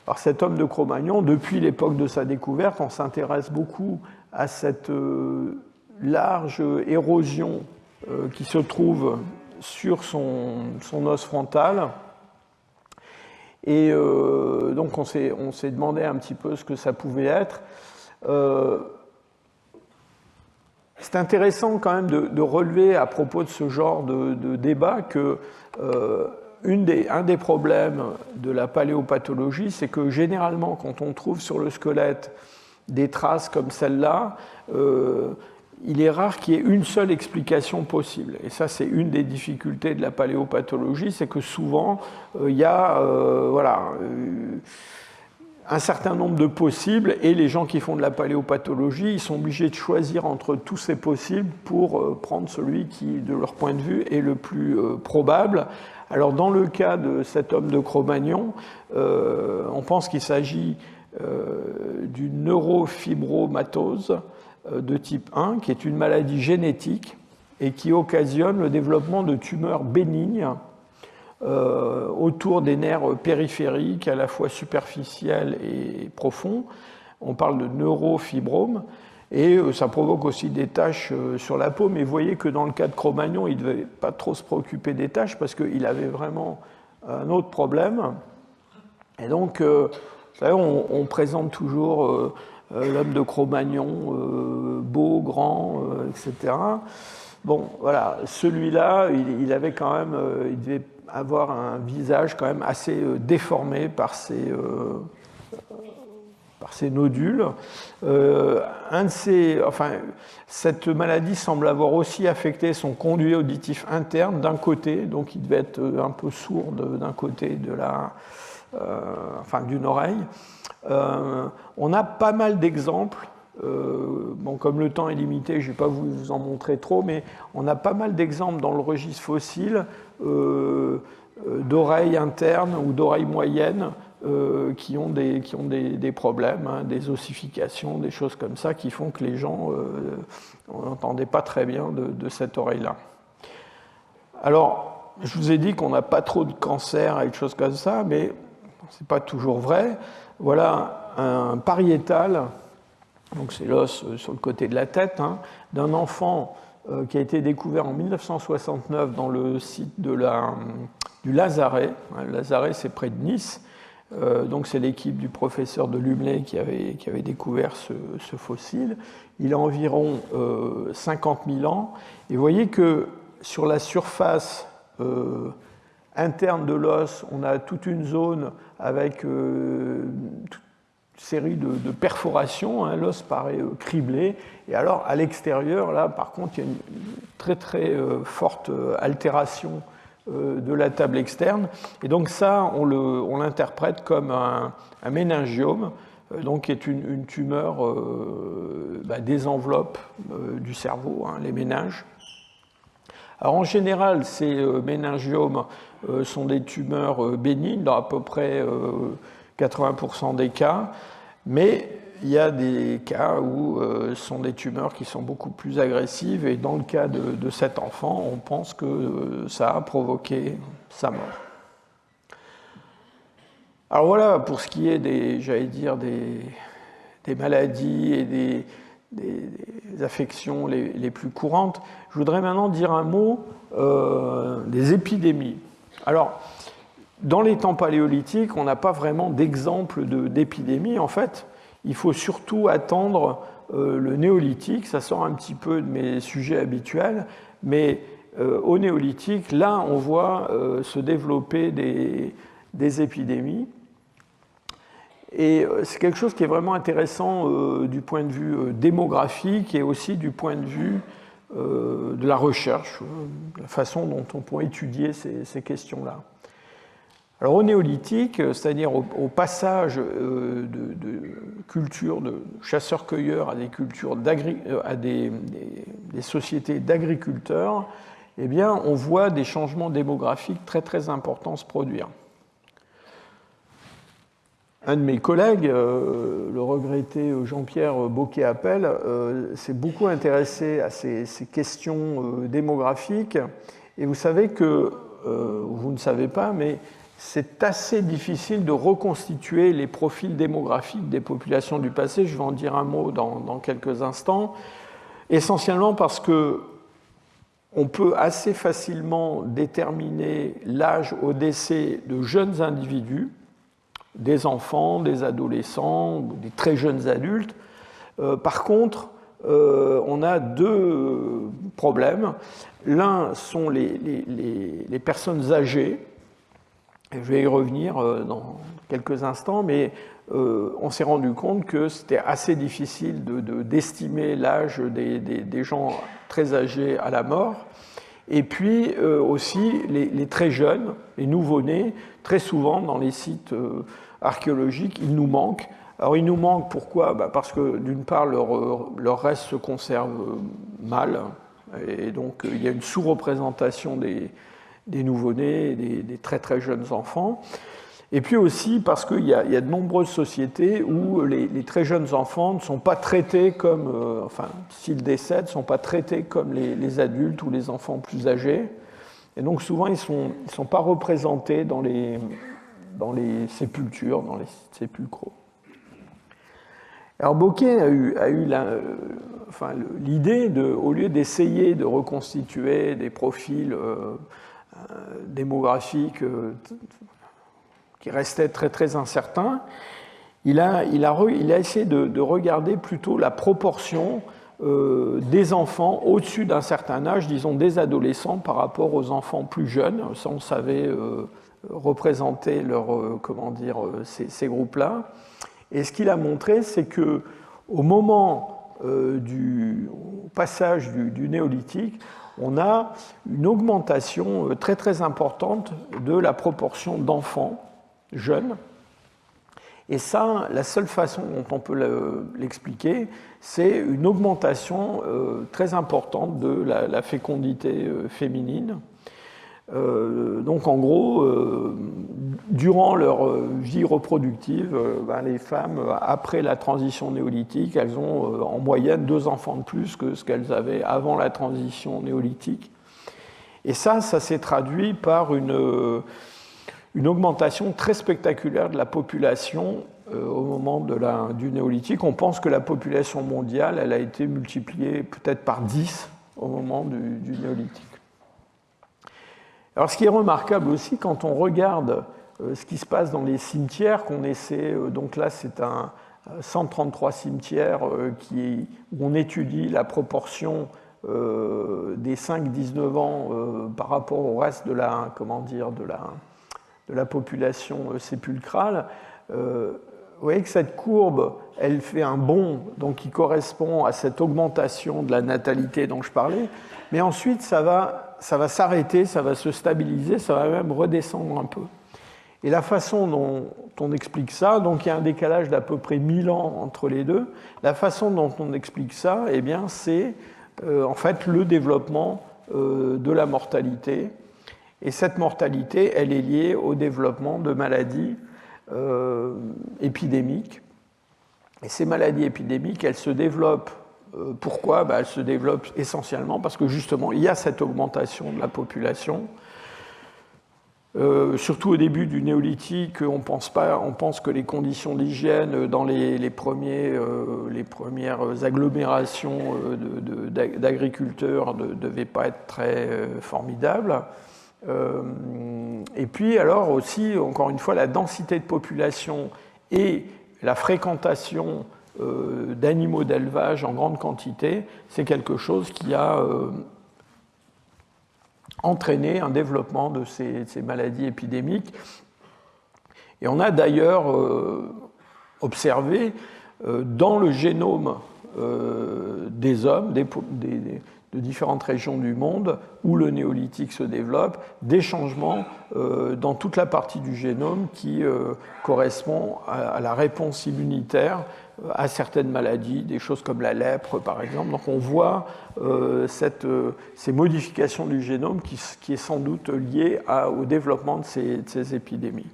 Alors cet homme de Cro-Magnon, depuis l'époque de sa découverte, on s'intéresse beaucoup à cette large érosion qui se trouve sur son os frontal. Et donc on s'est demandé un petit peu ce que ça pouvait être. C'est intéressant quand même de relever à propos de ce genre de débat que un des problèmes de la paléopathologie, c'est que généralement quand on trouve sur le squelette des traces comme celle-là, il est rare qu'il y ait une seule explication possible. Et ça, c'est une des difficultés de la paléopathologie, c'est que souvent, il y a un certain nombre de possibles, et les gens qui font de la paléopathologie, ils sont obligés de choisir entre tous ces possibles pour prendre celui qui, de leur point de vue, est le plus probable. Alors, dans le cas de cet homme de Cro-Magnon, on pense qu'il s'agit d'une neurofibromatose de type 1, qui est une maladie génétique et qui occasionne le développement de tumeurs bénignes autour des nerfs périphériques, à la fois superficiels et profonds. On parle de neurofibrome, et ça provoque aussi des taches sur la peau, mais vous voyez que dans le cas de Cro-Magnon, il ne devait pas trop se préoccuper des taches parce qu'il avait vraiment un autre problème. Et donc, vous savez, on présente toujours l'homme de Cro-Magnon, beau, grand, etc. Bon, voilà, celui-là, il avait quand même, il devait avoir un visage quand même assez déformé par ces nodules. Cette maladie semble avoir aussi affecté son conduit auditif interne d'un côté, donc il devait être un peu sourd d'un côté d'une oreille. On a pas mal d'exemples. Comme le temps est limité, je ne vais pas vous en montrer trop, mais on a pas mal d'exemples dans le registre fossile d'oreilles internes ou d'oreilles moyennes qui ont des problèmes, des ossifications, des choses comme ça, qui font que les gens n'entendaient pas très bien de cette oreille-là. Alors, je vous ai dit qu'on n'a pas trop de cancer et de choses comme ça, mais ce n'est pas toujours vrai. Voilà un pariétal, donc c'est l'os sur le côté de la tête, d'un enfant qui a été découvert en 1969 dans le site du Lazaret. Le Lazaret, c'est près de Nice. Donc c'est l'équipe du professeur de Lumley qui avait découvert ce fossile. Il a environ 50 000 ans. Et vous voyez que sur la surface interne de l'os, on a toute une zone avec série de perforations, l'os paraît criblé, et alors à l'extérieur, là par contre, il y a une très très forte altération de la table externe, et donc ça, on l'interprète comme un méningiome, donc qui est une tumeur des enveloppes du cerveau, les méninges. Alors en général, ces méningiomes sont des tumeurs bénignes dans à peu près 80% des cas, mais il y a des cas où ce sont des tumeurs qui sont beaucoup plus agressives, et dans le cas de cet enfant, on pense que ça a provoqué sa mort. Alors voilà pour ce qui est des maladies et des affections les plus courantes. Je voudrais maintenant dire un mot des épidémies. Alors, dans les temps paléolithiques, on n'a pas vraiment d'exemple d'épidémie. En fait, il faut surtout attendre le néolithique. Ça sort un petit peu de mes sujets habituels, mais au néolithique, là, on voit se développer des épidémies. Et c'est quelque chose qui est vraiment intéressant du point de vue démographique et aussi du point de vue de la recherche, la façon dont on peut étudier ces questions-là. Alors au néolithique, c'est-à-dire au passage de cultures de chasseurs-cueilleurs à des cultures à des sociétés d'agriculteurs, eh bien, on voit des changements démographiques très très importants se produire. Un de mes collègues, le regretté Jean-Pierre Bocquet-Appel, s'est beaucoup intéressé à ces questions démographiques. Et vous savez que, vous ne savez pas, mais c'est assez difficile de reconstituer les profils démographiques des populations du passé. Je vais en dire un mot dans quelques instants. Essentiellement parce que on peut assez facilement déterminer l'âge au décès de jeunes individus, des enfants, des adolescents, des très jeunes adultes. Par contre, on a deux problèmes. L'un sont les personnes âgées. Je vais y revenir dans quelques instants, mais on s'est rendu compte que c'était assez difficile d'estimer l'âge des gens très âgés à la mort. Et puis aussi les très jeunes, les nouveau-nés, très souvent dans les sites archéologiques, ils nous manquent. Alors ils nous manquent pourquoi ? Parce que d'une part, leur reste se conserve mal, et donc il y a une sous-représentation des nouveau-nés, des très très jeunes enfants. Et puis aussi parce qu'il y a de nombreuses sociétés où les très jeunes enfants ne sont pas traités comme, s'ils décèdent, ne sont pas traités comme les adultes ou les enfants plus âgés. Et donc souvent, ils ne sont pas représentés dans les sépultures, dans les sépulcres. Alors Bocquet a eu l'idée, au lieu d'essayer de reconstituer des profils démographiques qui restaient très très incertains, il a essayé de regarder plutôt la proportion des enfants au-dessus d'un certain âge, disons des adolescents, par rapport aux enfants plus jeunes. Ça, on savait représenter ces groupes-là. Et ce qu'il a montré, c'est que au moment du passage du néolithique, on a une augmentation très très importante de la proportion d'enfants jeunes. Et ça, la seule façon dont on peut l'expliquer, c'est une augmentation très importante de la fécondité féminine. Donc en gros, durant leur vie reproductive, les femmes, après la transition néolithique, elles ont en moyenne 2 enfants de plus que ce qu'elles avaient avant la transition néolithique. Et ça s'est traduit par une augmentation très spectaculaire de la population au moment du néolithique. On pense que la population mondiale, elle a été multipliée peut-être par 10 au moment du néolithique. Alors, ce qui est remarquable aussi, quand on regarde ce qui se passe dans les cimetières, qu'on essaie, donc là, c'est 133 cimetières où on étudie la proportion des 5-19 ans par rapport au reste de la population sépulcrale. Vous voyez que cette courbe, elle fait un bond donc, qui correspond à cette augmentation de la natalité dont je parlais, mais ensuite, ça va s'arrêter, ça va se stabiliser, ça va même redescendre un peu. Et la façon dont on explique ça, donc il y a un décalage d'à peu près 1000 ans entre les deux, la façon dont on explique ça, eh bien, c'est en fait le développement de la mortalité. Et cette mortalité, elle est liée au développement de maladies épidémiques. Et ces maladies épidémiques, elles se développent. Pourquoi ? Elles se développent essentiellement parce que justement, il y a cette augmentation de la population. Surtout au début du néolithique, on pense que les conditions d'hygiène dans les premières agglomérations d'agriculteurs ne devaient pas être très formidables. Et puis alors aussi, encore une fois, la densité de population et la fréquentation d'animaux d'élevage en grande quantité, c'est quelque chose qui a entraîné un développement de ces maladies épidémiques. Et on a d'ailleurs observé dans le génome des hommes, différentes régions du monde où le néolithique se développe, des changements dans toute la partie du génome qui correspond à la réponse immunitaire à certaines maladies, des choses comme la lèpre par exemple. Donc on voit ces modifications du génome qui est sans doute liée au développement de ces épidémies.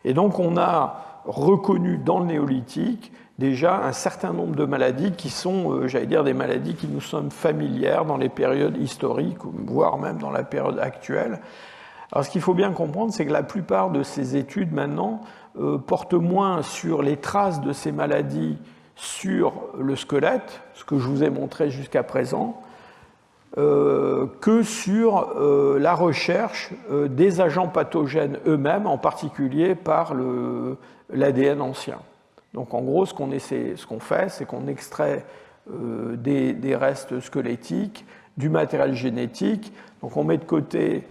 Et donc on a reconnu dans le néolithique déjà un certain nombre de maladies qui sont, j'allais dire, des maladies qui nous sont familières dans les périodes historiques, voire même dans la période actuelle. Alors ce qu'il faut bien comprendre, c'est que la plupart de ces études maintenant portent moins sur les traces de ces maladies sur le squelette, ce que je vous ai montré jusqu'à présent, que sur la recherche des agents pathogènes eux-mêmes, en particulier par l'ADN ancien. Donc en gros, ce qu'on fait, c'est qu'on extrait des restes squelettiques, du matériel génétique, donc on met de côté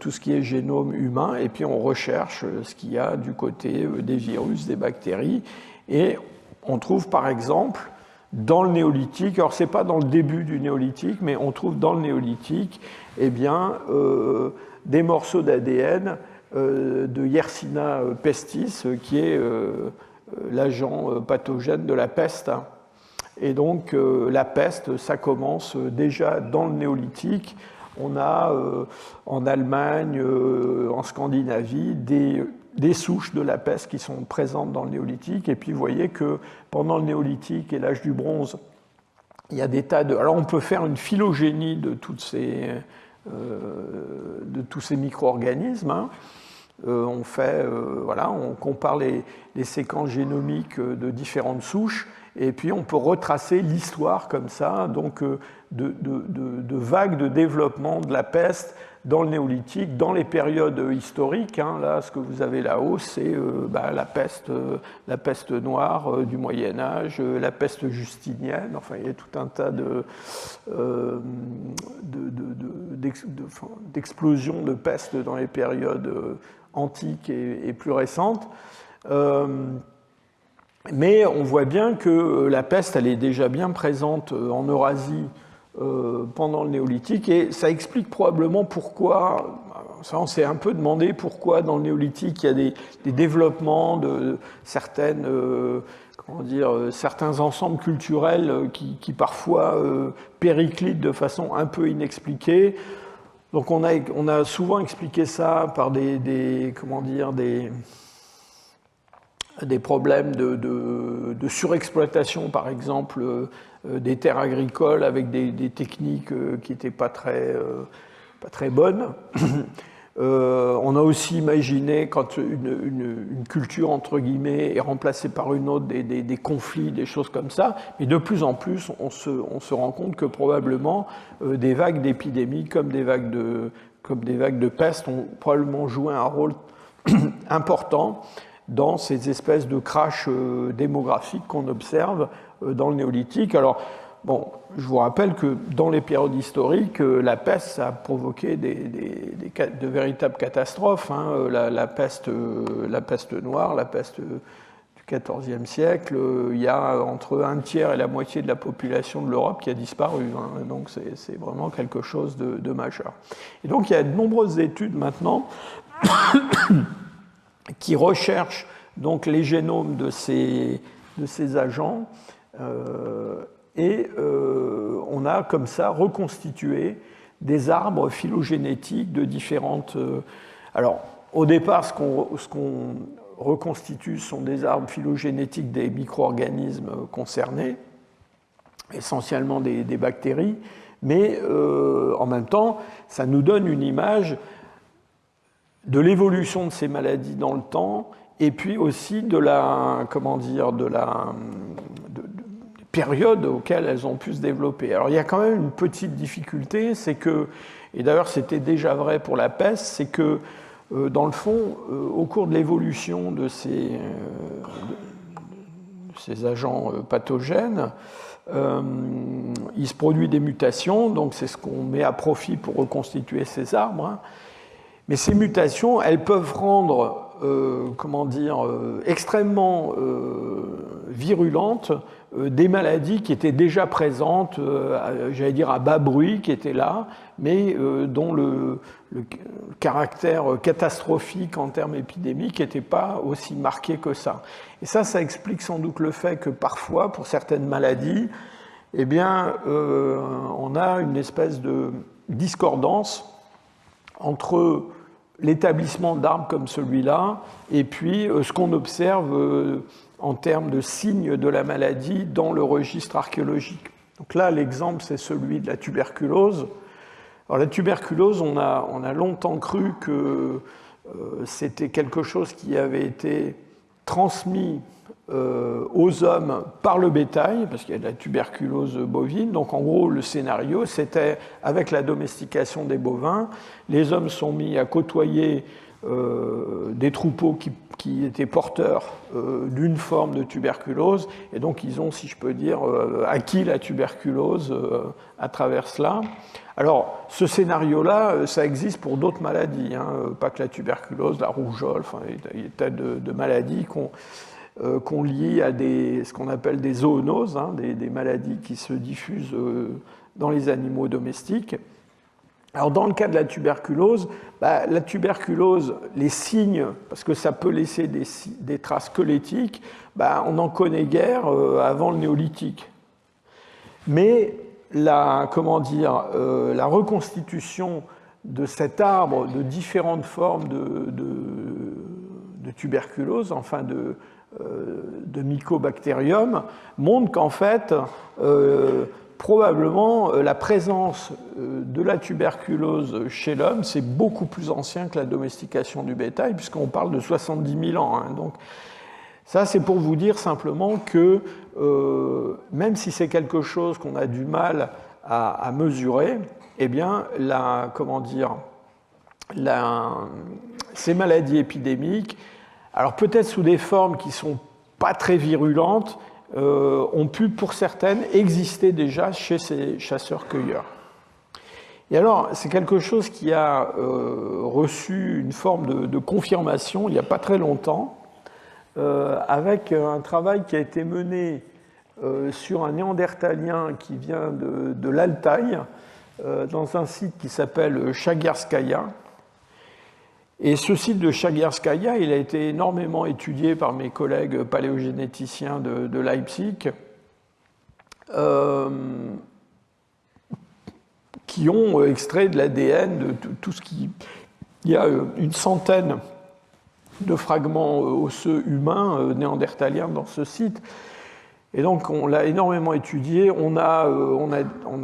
tout ce qui est génome humain, et puis on recherche ce qu'il y a du côté des virus, des bactéries, et on trouve par exemple dans le néolithique, alors ce n'est pas dans le début du néolithique, mais on trouve dans le néolithique eh bien, des morceaux d'ADN de Yersinia pestis, qui est l'agent pathogène de la peste. Et donc la peste, ça commence déjà dans le néolithique. On a en Allemagne, en Scandinavie, des souches de la peste qui sont présentes dans le néolithique. Et puis vous voyez que pendant le néolithique et l'âge du bronze, il y a des tas de... Alors on peut faire une phylogénie de tous ces micro-organismes, hein. On compare les séquences génomiques de différentes souches, et puis on peut retracer l'histoire comme ça, donc de vagues de développement de la peste dans le néolithique, dans les périodes historiques. Hein. Là, ce que vous avez là-haut, c'est la peste noire du Moyen-Âge, la peste justinienne. Enfin, il y a tout un tas d'explosions de peste dans les périodes antiques et plus récentes. Mais on voit bien que la peste, elle est déjà bien présente en Eurasie pendant le néolithique, et ça explique probablement pourquoi, ça on s'est un peu demandé pourquoi dans le néolithique il y a des développements de certains ensembles culturels qui parfois périclitent de façon un peu inexpliquée. Donc on a souvent expliqué ça par des problèmes de surexploitation, par exemple, des terres agricoles avec des techniques qui n'étaient pas très bonnes. On a aussi imaginé, quand une culture, entre guillemets, est remplacée par une autre, des conflits, des choses comme ça. Mais de plus en plus, on se rend compte que probablement des vagues d'épidémies comme des vagues de peste ont probablement joué un rôle important dans ces espèces de crash démographiques qu'on observe dans le néolithique. Alors, bon, je vous rappelle que dans les périodes historiques, la peste, ça a provoqué de véritables catastrophes. Hein. La peste noire, la peste du XIVe siècle, il y a entre un tiers et la moitié de la population de l'Europe qui a disparu. Hein. Donc c'est vraiment quelque chose de majeur. Et donc il y a de nombreuses études maintenant qui recherchent donc les génomes de ces agents, et on a comme ça reconstitué des arbres phylogénétiques de différentes... alors, au départ, ce qu'on reconstitue sont des arbres phylogénétiques des micro-organismes concernés, essentiellement des bactéries, mais en même temps, ça nous donne une image de l'évolution de ces maladies dans le temps, et puis aussi de la période auxquelles elles ont pu se développer. Alors il y a quand même une petite difficulté, c'est que, et d'ailleurs c'était déjà vrai pour la peste, c'est que dans le fond, au cours de l'évolution de ces agents pathogènes, il se produit des mutations, donc c'est ce qu'on met à profit pour reconstituer ces arbres. Hein. Mais ces mutations, elles peuvent rendre extrêmement virulente des maladies qui étaient déjà présentes, j'allais dire à bas bruit, qui étaient là, mais dont le caractère catastrophique en termes épidémiques n'était pas aussi marqué que ça. Et ça explique sans doute le fait que parfois, pour certaines maladies, eh bien, on a une espèce de discordance entre l'établissement d'arbres comme celui-là et puis ce qu'on observe en termes de signes de la maladie dans le registre archéologique. Donc là, l'exemple, c'est celui de la tuberculose. Alors la tuberculose, on a longtemps cru que c'était quelque chose qui avait été transmis aux hommes par le bétail, parce qu'il y a de la tuberculose bovine. Donc en gros, le scénario, c'était avec la domestication des bovins, les hommes sont mis à côtoyer des troupeaux qui étaient porteurs d'une forme de tuberculose, et donc ils ont, si je peux dire, acquis la tuberculose à travers cela. Alors, ce scénario-là, ça existe pour d'autres maladies, hein, pas que la tuberculose, la rougeole, enfin, il y a des tas de maladies qu'on lie à ce qu'on appelle des zoonoses, hein, des maladies qui se diffusent dans les animaux domestiques. Alors dans le cas de la tuberculose, les signes, parce que ça peut laisser des traces squelettiques, on n'en connaît guère avant le néolithique. Mais la reconstitution de cet arbre de différentes formes de tuberculose, enfin de mycobacterium, montre qu'en fait, probablement, la présence de la tuberculose chez l'homme, c'est beaucoup plus ancien que la domestication du bétail, puisqu'on parle de 70 000 ans. Hein. Donc, ça, c'est pour vous dire simplement que, même si c'est quelque chose qu'on a du mal à mesurer, eh bien, ces maladies épidémiques, alors peut-être sous des formes qui ne sont pas très virulentes, ont pu, pour certaines, exister déjà chez ces chasseurs-cueilleurs. Et alors, c'est quelque chose qui a reçu une forme de confirmation il n'y a pas très longtemps, avec un travail qui a été mené sur un néandertalien qui vient de l'Altaï, dans un site qui s'appelle Chagyrskaya. Et ce site de Chagyrskaya, il a été énormément étudié par mes collègues paléogénéticiens de Leipzig, qui ont extrait de l'ADN de tout ce qui... Il y a une centaine de fragments osseux humains néandertaliens dans ce site. Et donc, on l'a énormément étudié. On a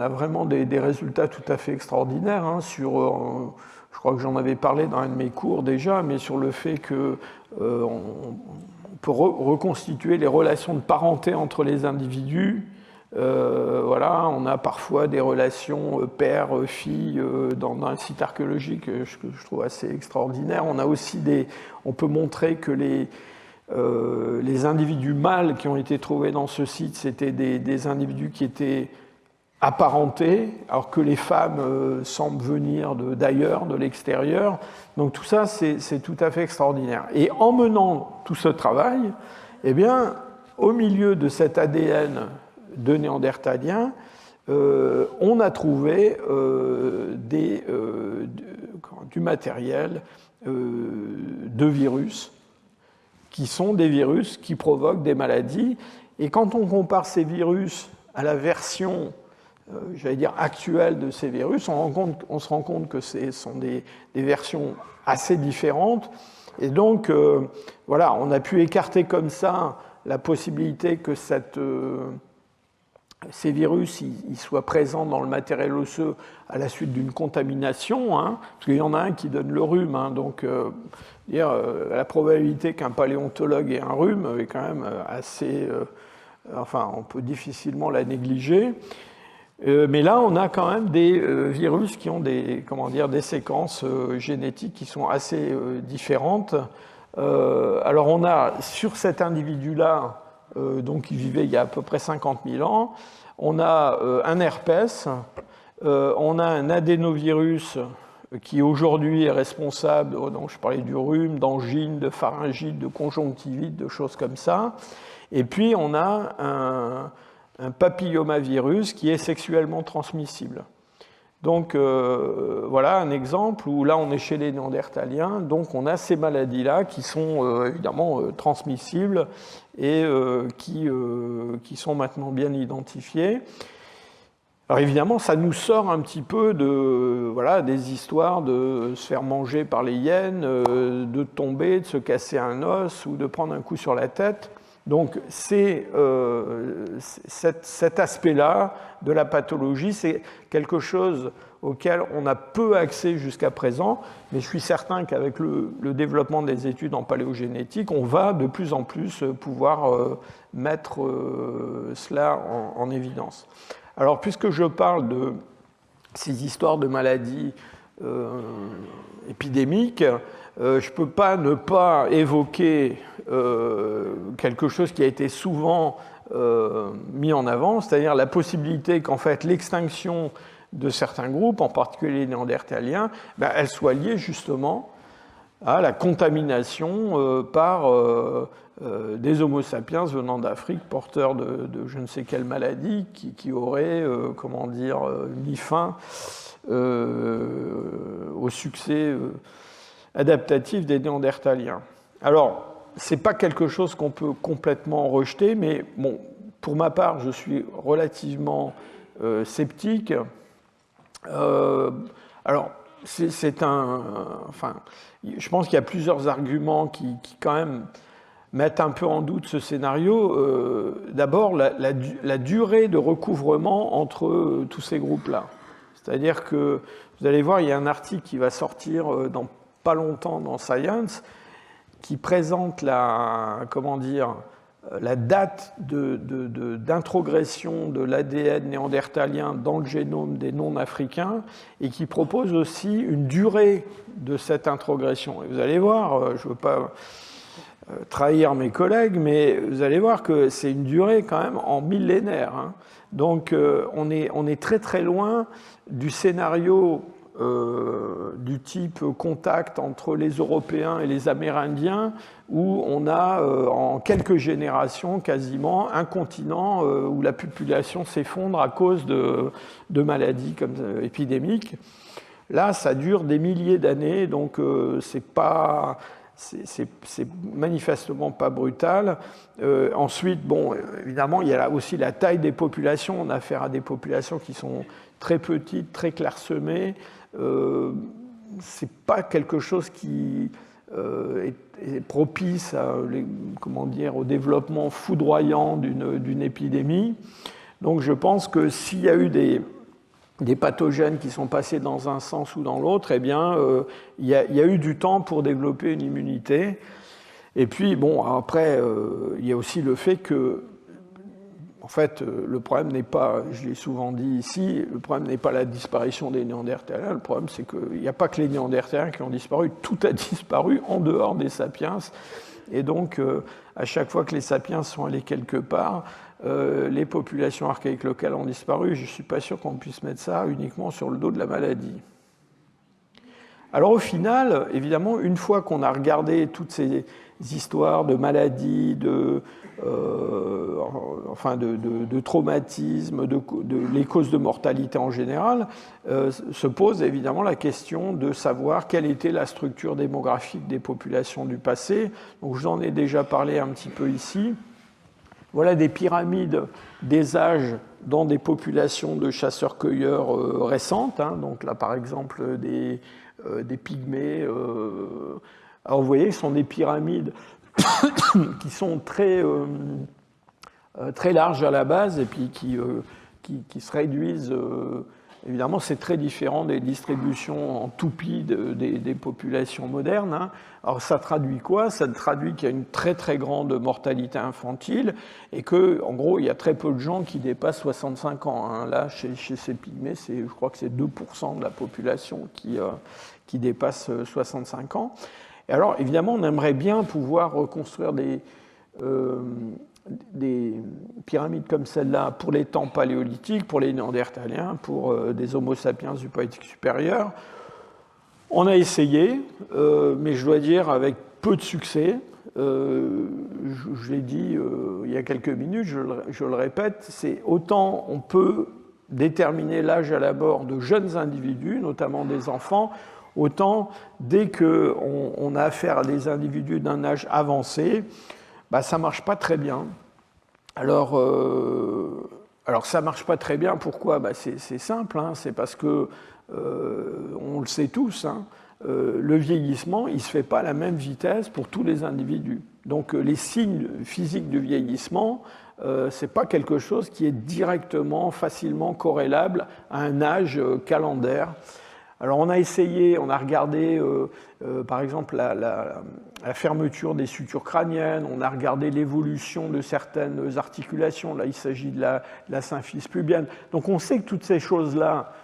vraiment des résultats tout à fait extraordinaires hein, sur... Je crois que j'en avais parlé dans un de mes cours déjà, mais sur le fait qu'on peut reconstituer les relations de parenté entre les individus. Voilà, on a parfois des relations père-fille dans un site archéologique que je trouve assez extraordinaire. On a aussi on peut montrer que les individus mâles qui ont été trouvés dans ce site, c'était des individus qui étaient apparentés, alors que les femmes semblent venir d'ailleurs, de l'extérieur. Donc tout ça, c'est tout à fait extraordinaire. Et en menant tout ce travail, eh bien, au milieu de cet ADN de néandertalien, on a trouvé du matériel de virus, qui sont des virus qui provoquent des maladies. Et quand on compare ces virus à la version j'allais dire actuelle de ces virus, on se rend compte que ce sont des versions assez différentes. Et donc, voilà, on a pu écarter comme ça la possibilité que ces virus ils soient présents dans le matériel osseux à la suite d'une contamination, hein, parce qu'il y en a un qui donne le rhume. Hein, donc, la probabilité qu'un paléontologue ait un rhume est quand même assez... enfin, on peut difficilement la négliger. Mais là, on a quand même des virus qui ont des séquences génétiques qui sont assez différentes. Alors, on a sur cet individu-là, donc qui vivait il y a à peu près 50 000 ans, on a un herpès, on a un adénovirus qui aujourd'hui est responsable, donc je parlais du rhume, d'angine, de pharyngite, de conjonctivite, de choses comme ça. Et puis on a un papillomavirus qui est sexuellement transmissible. Donc voilà un exemple où là on est chez les Néandertaliens, donc on a ces maladies-là qui sont évidemment transmissibles et qui sont maintenant bien identifiées. Alors évidemment, ça nous sort un petit peu de, voilà, des histoires de se faire manger par les hyènes, de tomber, de se casser un os ou de prendre un coup sur la tête. Donc cet aspect-là de la pathologie, c'est quelque chose auquel on a peu accès jusqu'à présent, mais je suis certain qu'avec le développement des études en paléogénétique, on va de plus en plus pouvoir mettre cela en évidence. Alors, puisque je parle de ces histoires de maladies épidémiques, je ne peux pas ne pas évoquer quelque chose qui a été souvent mis en avant, c'est-à-dire la possibilité qu'en fait l'extinction de certains groupes, en particulier les Néandertaliens, elle soit liée justement à la contamination par des Homo sapiens venant d'Afrique, porteurs de je ne sais quelle maladie, qui auraient, comment dire, mis fin au succès adaptatif des Néandertaliens. Alors, ce n'est pas quelque chose qu'on peut complètement rejeter, mais bon, pour ma part, je suis relativement sceptique. Alors, enfin, je pense qu'il y a plusieurs arguments qui quand même mettent un peu en doute ce scénario. D'abord, la durée de recouvrement entre tous ces groupes-là. C'est-à-dire que, vous allez voir, il y a un article qui va sortir dans pas longtemps dans Science qui présente la date d'introgression de l'ADN néandertalien dans le génome des non-africains et qui propose aussi une durée de cette introgression. Et vous allez voir, je ne veux pas trahir mes collègues, mais vous allez voir que c'est une durée quand même en millénaires. Hein. Donc on est très très loin du scénario du type contact entre les Européens et les Amérindiens, où on a en quelques générations quasiment un continent où la population s'effondre à cause de maladies comme épidémiques. Là, ça dure des milliers d'années, donc c'est manifestement pas brutal. Ensuite, bon, évidemment, il y a aussi la taille des populations. On a affaire à des populations qui sont très petites, très clairsemées. C'est pas quelque chose qui est propice au développement foudroyant d'une épidémie. Donc je pense que s'il y a eu des pathogènes qui sont passés dans un sens ou dans l'autre, eh bien, il y a eu du temps pour développer une immunité. Et puis, bon, après, il y a aussi le fait que, en fait, le problème n'est pas, je l'ai souvent dit ici, le problème n'est pas la disparition des Néandertaliens, le problème c'est qu'il n'y a pas que les Néandertaliens qui ont disparu, tout a disparu en dehors des sapiens. Et donc, à chaque fois que les sapiens sont allés quelque part, les populations archaïques locales ont disparu. Je ne suis pas sûr qu'on puisse mettre ça uniquement sur le dos de la maladie. Alors au final, évidemment, une fois qu'on a regardé toutes ces histoires de maladies, de traumatismes, de les causes de mortalité en général, se pose évidemment la question de savoir quelle était la structure démographique des populations du passé. Donc j'en ai déjà parlé un petit peu ici. Voilà des pyramides des âges dans des populations de chasseurs-cueilleurs récentes. Hein. Donc là, par exemple, des pygmées. Alors vous voyez, ce sont des pyramides qui sont très larges à la base et puis qui se réduisent. Évidemment, c'est très différent des distributions en toupie des populations modernes. Hein. Alors ça traduit quoi? Ça traduit qu'il y a une très très grande mortalité infantile et qu'en gros, il y a très peu de gens qui dépassent 65 ans. Hein. Là, chez ces pygmées, je crois que c'est 2% de la population qui dépasse 65 ans. Et alors, évidemment, on aimerait bien pouvoir reconstruire des pyramides comme celle-là pour les temps paléolithiques, pour les Néandertaliens, pour des Homo sapiens du Paléolithique supérieur. On a essayé, mais je dois dire avec peu de succès. Je l'ai dit il y a quelques minutes, je le répète, c'est autant on peut déterminer l'âge à la mort de jeunes individus, notamment des enfants, autant dès qu'on a affaire à des individus d'un âge avancé, bah, ça ne marche pas très bien. Alors ça ne marche pas très bien, pourquoi? Bah, c'est simple, hein, c'est parce que, on le sait tous, hein, le vieillissement, il ne se fait pas à la même vitesse pour tous les individus. Donc les signes physiques du vieillissement, ce n'est pas quelque chose qui est directement, facilement corrélable à un âge calendaire. Alors on a essayé, on a regardé par exemple la fermeture des sutures crâniennes, on a regardé l'évolution de certaines articulations, là il s'agit de la symphyse pubienne. Donc on sait que toutes ces choses-là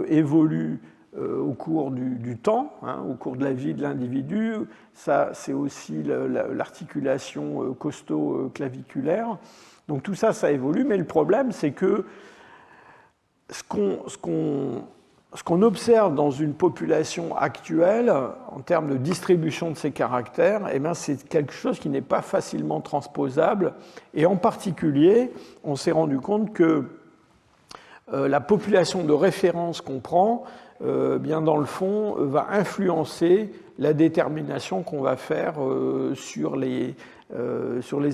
évoluent au cours du temps, hein, au cours de la vie de l'individu. Ça, c'est aussi l'articulation costo-claviculaire. Donc tout ça, ça évolue, mais le problème, c'est que ce qu'on observe dans une population actuelle, en termes de distribution de ces caractères, eh bien, c'est quelque chose qui n'est pas facilement transposable. Et en particulier, on s'est rendu compte que la population de référence qu'on prend, bien dans le fond, va influencer la détermination qu'on va faire sur les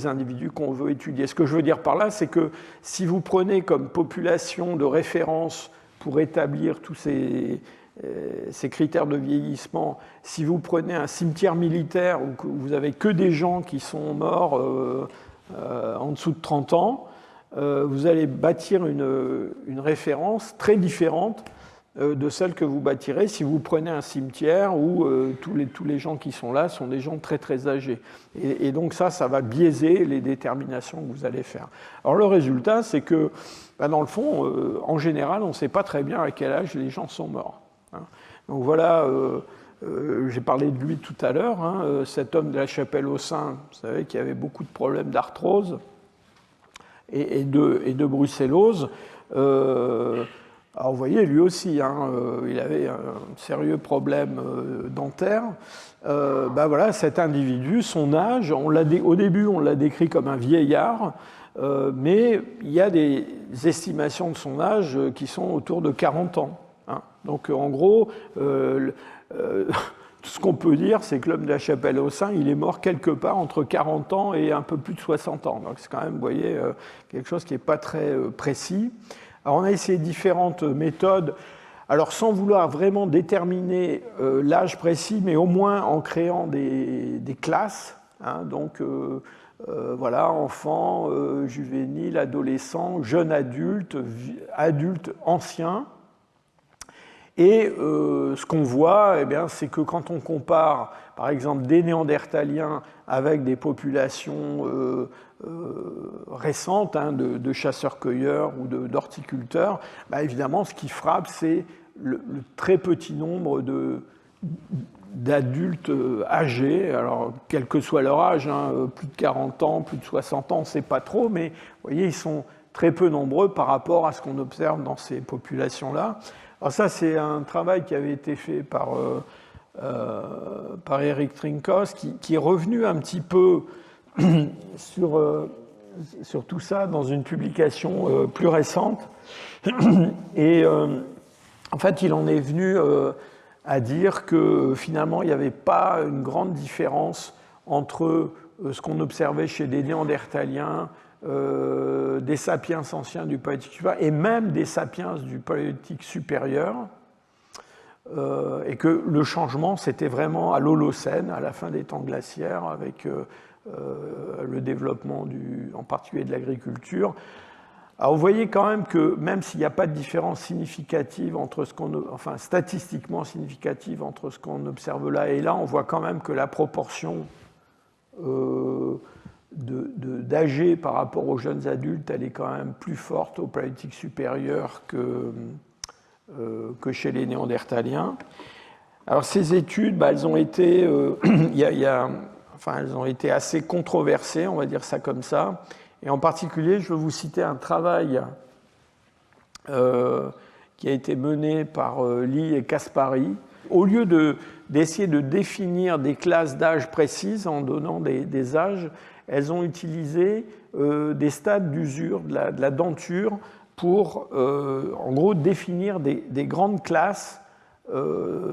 individus qu'on veut étudier. Ce que je veux dire par là, c'est que si vous prenez comme population de référence pour établir tous ces critères de vieillissement, si vous prenez un cimetière militaire où vous n'avez que des gens qui sont morts en dessous de 30 ans, vous allez bâtir une référence très différente de celle que vous bâtirez si vous prenez un cimetière où tous les gens qui sont là sont des gens très très âgés. Et donc ça va biaiser les déterminations que vous allez faire. Alors le résultat, c'est que, dans le fond, en général, on ne sait pas très bien à quel âge les gens sont morts. Hein. Donc voilà, j'ai parlé de lui tout à l'heure, hein, cet homme de la Chapelle-aux-Saints, vous savez, qui avait beaucoup de problèmes d'arthrose et de brucellose. Alors vous voyez, lui aussi, hein, il avait un sérieux problème dentaire. Voilà, cet individu, son âge, au début on l'a décrit comme un vieillard, mais il y a des estimations de son âge qui sont autour de 40 ans. Hein. Donc en gros, tout ce qu'on peut dire, c'est que l'homme de la Chapelle-aux-Saints, il est mort quelque part entre 40 ans et un peu plus de 60 ans. Donc c'est quand même, vous voyez, quelque chose qui n'est pas très précis. Alors on a essayé différentes méthodes, alors sans vouloir vraiment déterminer l'âge précis, mais au moins en créant des classes, hein, donc voilà, enfants, juvéniles, adolescents, jeunes adultes, adultes anciens. Et ce qu'on voit, eh bien, c'est que quand on compare, par exemple, des Néandertaliens avec des populations récentes, hein, de chasseurs-cueilleurs ou d'horticulteurs, évidemment, ce qui frappe, c'est le très petit nombre d'adultes âgés, alors quel que soit leur âge, hein, plus de 40 ans, plus de 60 ans, on ne sait pas trop, mais vous voyez, ils sont très peu nombreux par rapport à ce qu'on observe dans ces populations-là. Alors ça, c'est un travail qui avait été fait par Eric Trinkos, qui est revenu un petit peu sur tout ça dans une publication plus récente. Et en fait, il en est venu à dire que finalement, il n'y avait pas une grande différence entre ce qu'on observait chez des Néandertaliens, des sapiens anciens du Paléolithique supérieur et même des sapiens du Paléolithique supérieur, et que le changement, c'était vraiment à l'Holocène, à la fin des temps glaciaires, avec le développement en particulier de l'agriculture. Alors vous voyez quand même que même s'il n'y a pas de différence significative entre statistiquement significative entre ce qu'on observe là et là, on voit quand même que la proportion d'âgés par rapport aux jeunes adultes, elle est quand même plus forte au Paléolithique supérieur que chez les Néandertaliens. Alors ces études, elles ont été, elles ont été assez controversées, on va dire ça comme ça. Et en particulier, je veux vous citer un travail qui a été mené par Lee et Kaspari, Au lieu d'essayer de définir des classes d'âge précises en donnant des âges, elles ont utilisé des stades d'usure de la denture pour, en gros, définir des grandes classes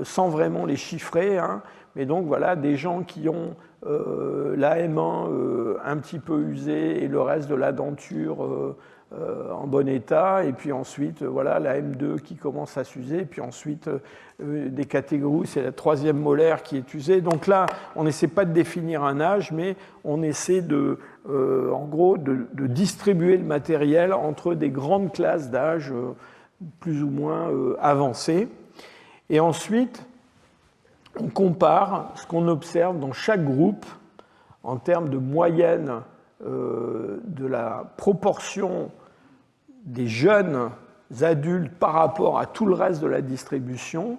sans vraiment les chiffrer, hein. Mais donc voilà, des gens qui ont la M1 un petit peu usée et le reste de la denture en bon état, et puis ensuite voilà, la M2 qui commence à s'user, puis ensuite des catégories, c'est la troisième molaire qui est usée. Donc là, on n'essaie pas de définir un âge, mais on essaie en gros de distribuer le matériel entre des grandes classes d'âge plus ou moins avancées. Et ensuite, on compare ce qu'on observe dans chaque groupe en termes de moyenne de la proportion des jeunes adultes par rapport à tout le reste de la distribution,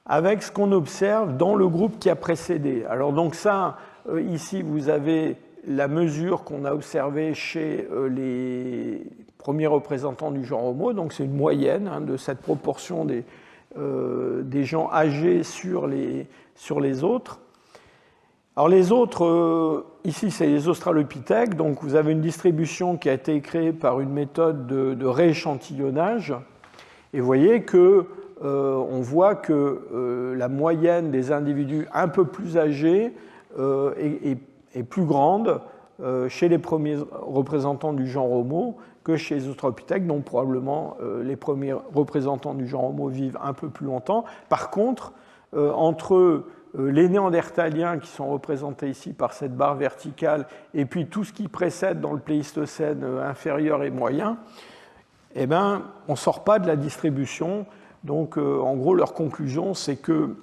avec ce qu'on observe dans le groupe qui a précédé. Alors donc ça, ici vous avez la mesure qu'on a observée chez les premiers représentants du genre Homo, donc c'est une moyenne de cette proportion des gens âgés sur les autres. Alors les autres, ici c'est les australopithèques, donc vous avez une distribution qui a été créée par une méthode de rééchantillonnage, et vous voyez on voit que la moyenne des individus un peu plus âgés est plus grande chez les premiers représentants du genre Homo que chez les australopithèques, donc probablement les premiers représentants du genre Homo vivent un peu plus longtemps. Par contre, entre les néandertaliens qui sont représentés ici par cette barre verticale et puis tout ce qui précède dans le Pléistocène inférieur et moyen, eh ben, on ne sort pas de la distribution. Donc en gros, leur conclusion, c'est qu'il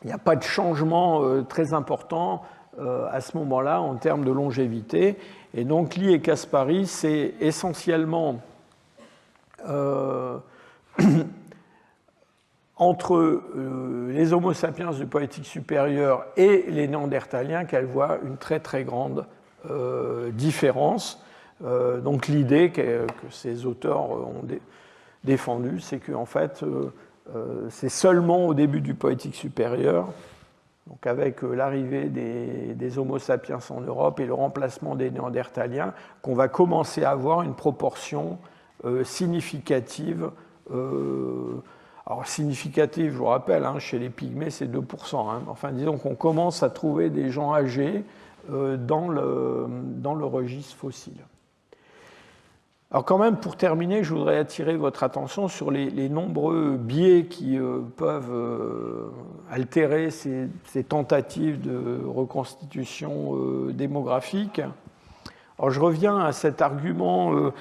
n'y a pas de changement très important à ce moment-là en termes de longévité. Et donc Lee et Kaspari, c'est essentiellement entre les Homo sapiens du Paléolithique supérieur et les Néandertaliens qu'elle voit une très très grande différence. Donc l'idée que ces auteurs ont défendue, c'est qu'en fait, c'est seulement au début du Paléolithique supérieur, donc avec l'arrivée des Homo sapiens en Europe et le remplacement des Néandertaliens, qu'on va commencer à avoir une proportion significative. Alors significative, je vous rappelle, chez les pygmées, c'est 2%. Enfin, disons qu'on commence à trouver des gens âgés dans le registre fossile. Alors quand même, pour terminer, je voudrais attirer votre attention sur les nombreux biais qui peuvent altérer ces tentatives de reconstitution démographique. Alors je reviens à cet argument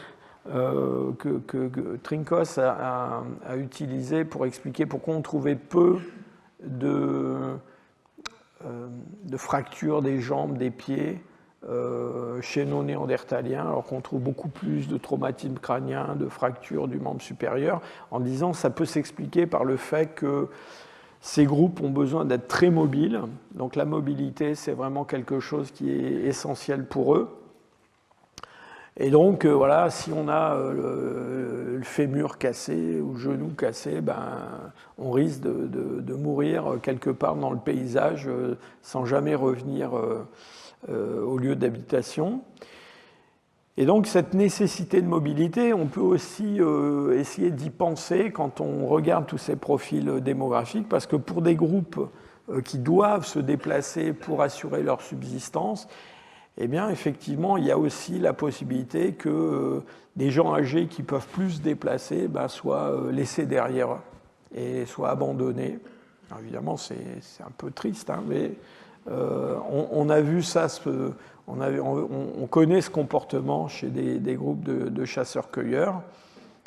que Trinkos a utilisé pour expliquer pourquoi on trouvait peu de fractures des jambes, des pieds chez nos néandertaliens, alors qu'on trouve beaucoup plus de traumatismes crâniens, de fractures du membre supérieur, en disant que ça peut s'expliquer par le fait que ces groupes ont besoin d'être très mobiles. Donc la mobilité, c'est vraiment quelque chose qui est essentiel pour eux. Et donc, voilà, si on a le fémur cassé ou le genou cassé, on risque de mourir quelque part dans le paysage sans jamais revenir au lieu d'habitation. Et donc, cette nécessité de mobilité, on peut aussi essayer d'y penser quand on regarde tous ces profils démographiques, parce que pour des groupes qui doivent se déplacer pour assurer leur subsistance, eh bien, effectivement, il y a aussi la possibilité que des gens âgés qui peuvent plus se déplacer soient laissés derrière et soient abandonnés. Alors, évidemment, c'est un peu triste, mais on a vu ça, on connaît ce comportement chez des groupes de chasseurs-cueilleurs,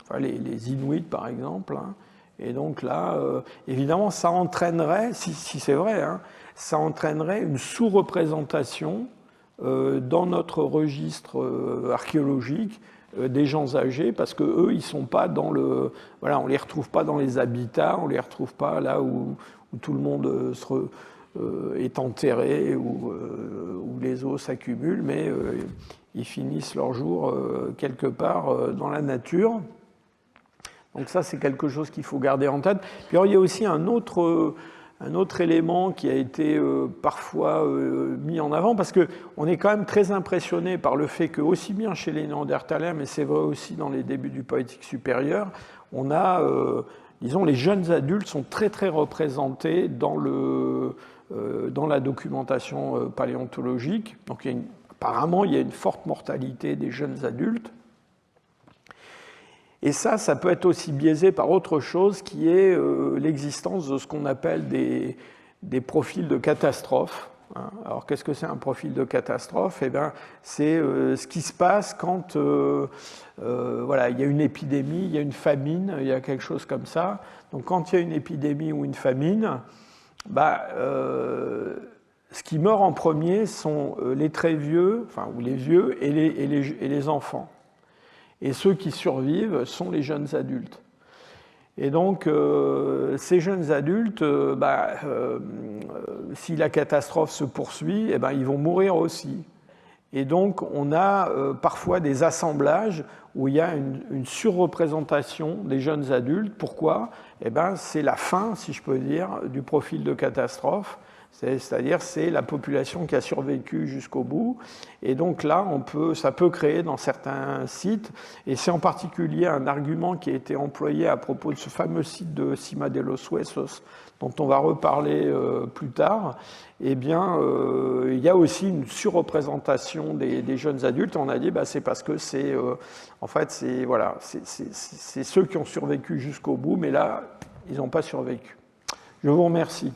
enfin, les Inuits par exemple. Et donc là, évidemment, ça entraînerait, si c'est vrai, ça entraînerait une sous-représentation dans notre registre archéologique des gens âgés, parce qu'eux, ils sont pas dans le... Voilà, on ne les retrouve pas dans les habitats, on ne les retrouve pas là où tout le monde est enterré, où les os s'accumulent, mais ils finissent leur jour quelque part dans la nature. Donc ça, c'est quelque chose qu'il faut garder en tête. Puis alors, il y a aussi un autre élément qui a été parfois mis en avant, parce qu'on est quand même très impressionné par le fait que, aussi bien chez les Néandertaliens, mais c'est vrai aussi dans les débuts du Paléolithique supérieur, on a, disons, les jeunes adultes sont très très représentés dans la documentation paléontologique. Donc apparemment, il y a une forte mortalité des jeunes adultes. Et ça peut être aussi biaisé par autre chose qui est l'existence de ce qu'on appelle des profils de catastrophe. Alors, qu'est-ce que c'est un profil de catastrophe? Eh bien, c'est ce qui se passe quand voilà, il y a une épidémie, il y a une famine, il y a quelque chose comme ça. Donc, quand il y a une épidémie ou une famine, ce qui meurt en premier sont les très vieux, enfin, ou les vieux, et les enfants. Et ceux qui survivent sont les jeunes adultes. Et donc, ces jeunes adultes, si la catastrophe se poursuit, eh ben, ils vont mourir aussi. Et donc, on a parfois des assemblages où il y a une surreprésentation des jeunes adultes. Pourquoi? Eh ben, c'est la fin, si je peux dire, du profil de catastrophe. C'est-à-dire c'est la population qui a survécu jusqu'au bout. Et donc là, ça peut créer dans certains sites, et c'est en particulier un argument qui a été employé à propos de ce fameux site de Cima de los Huesos, dont on va reparler plus tard. Eh bien, il y a aussi une surreprésentation des jeunes adultes. On a dit c'est parce que c'est en fait, c'est ceux qui ont survécu jusqu'au bout, mais là, ils n'ont pas survécu. Je vous remercie.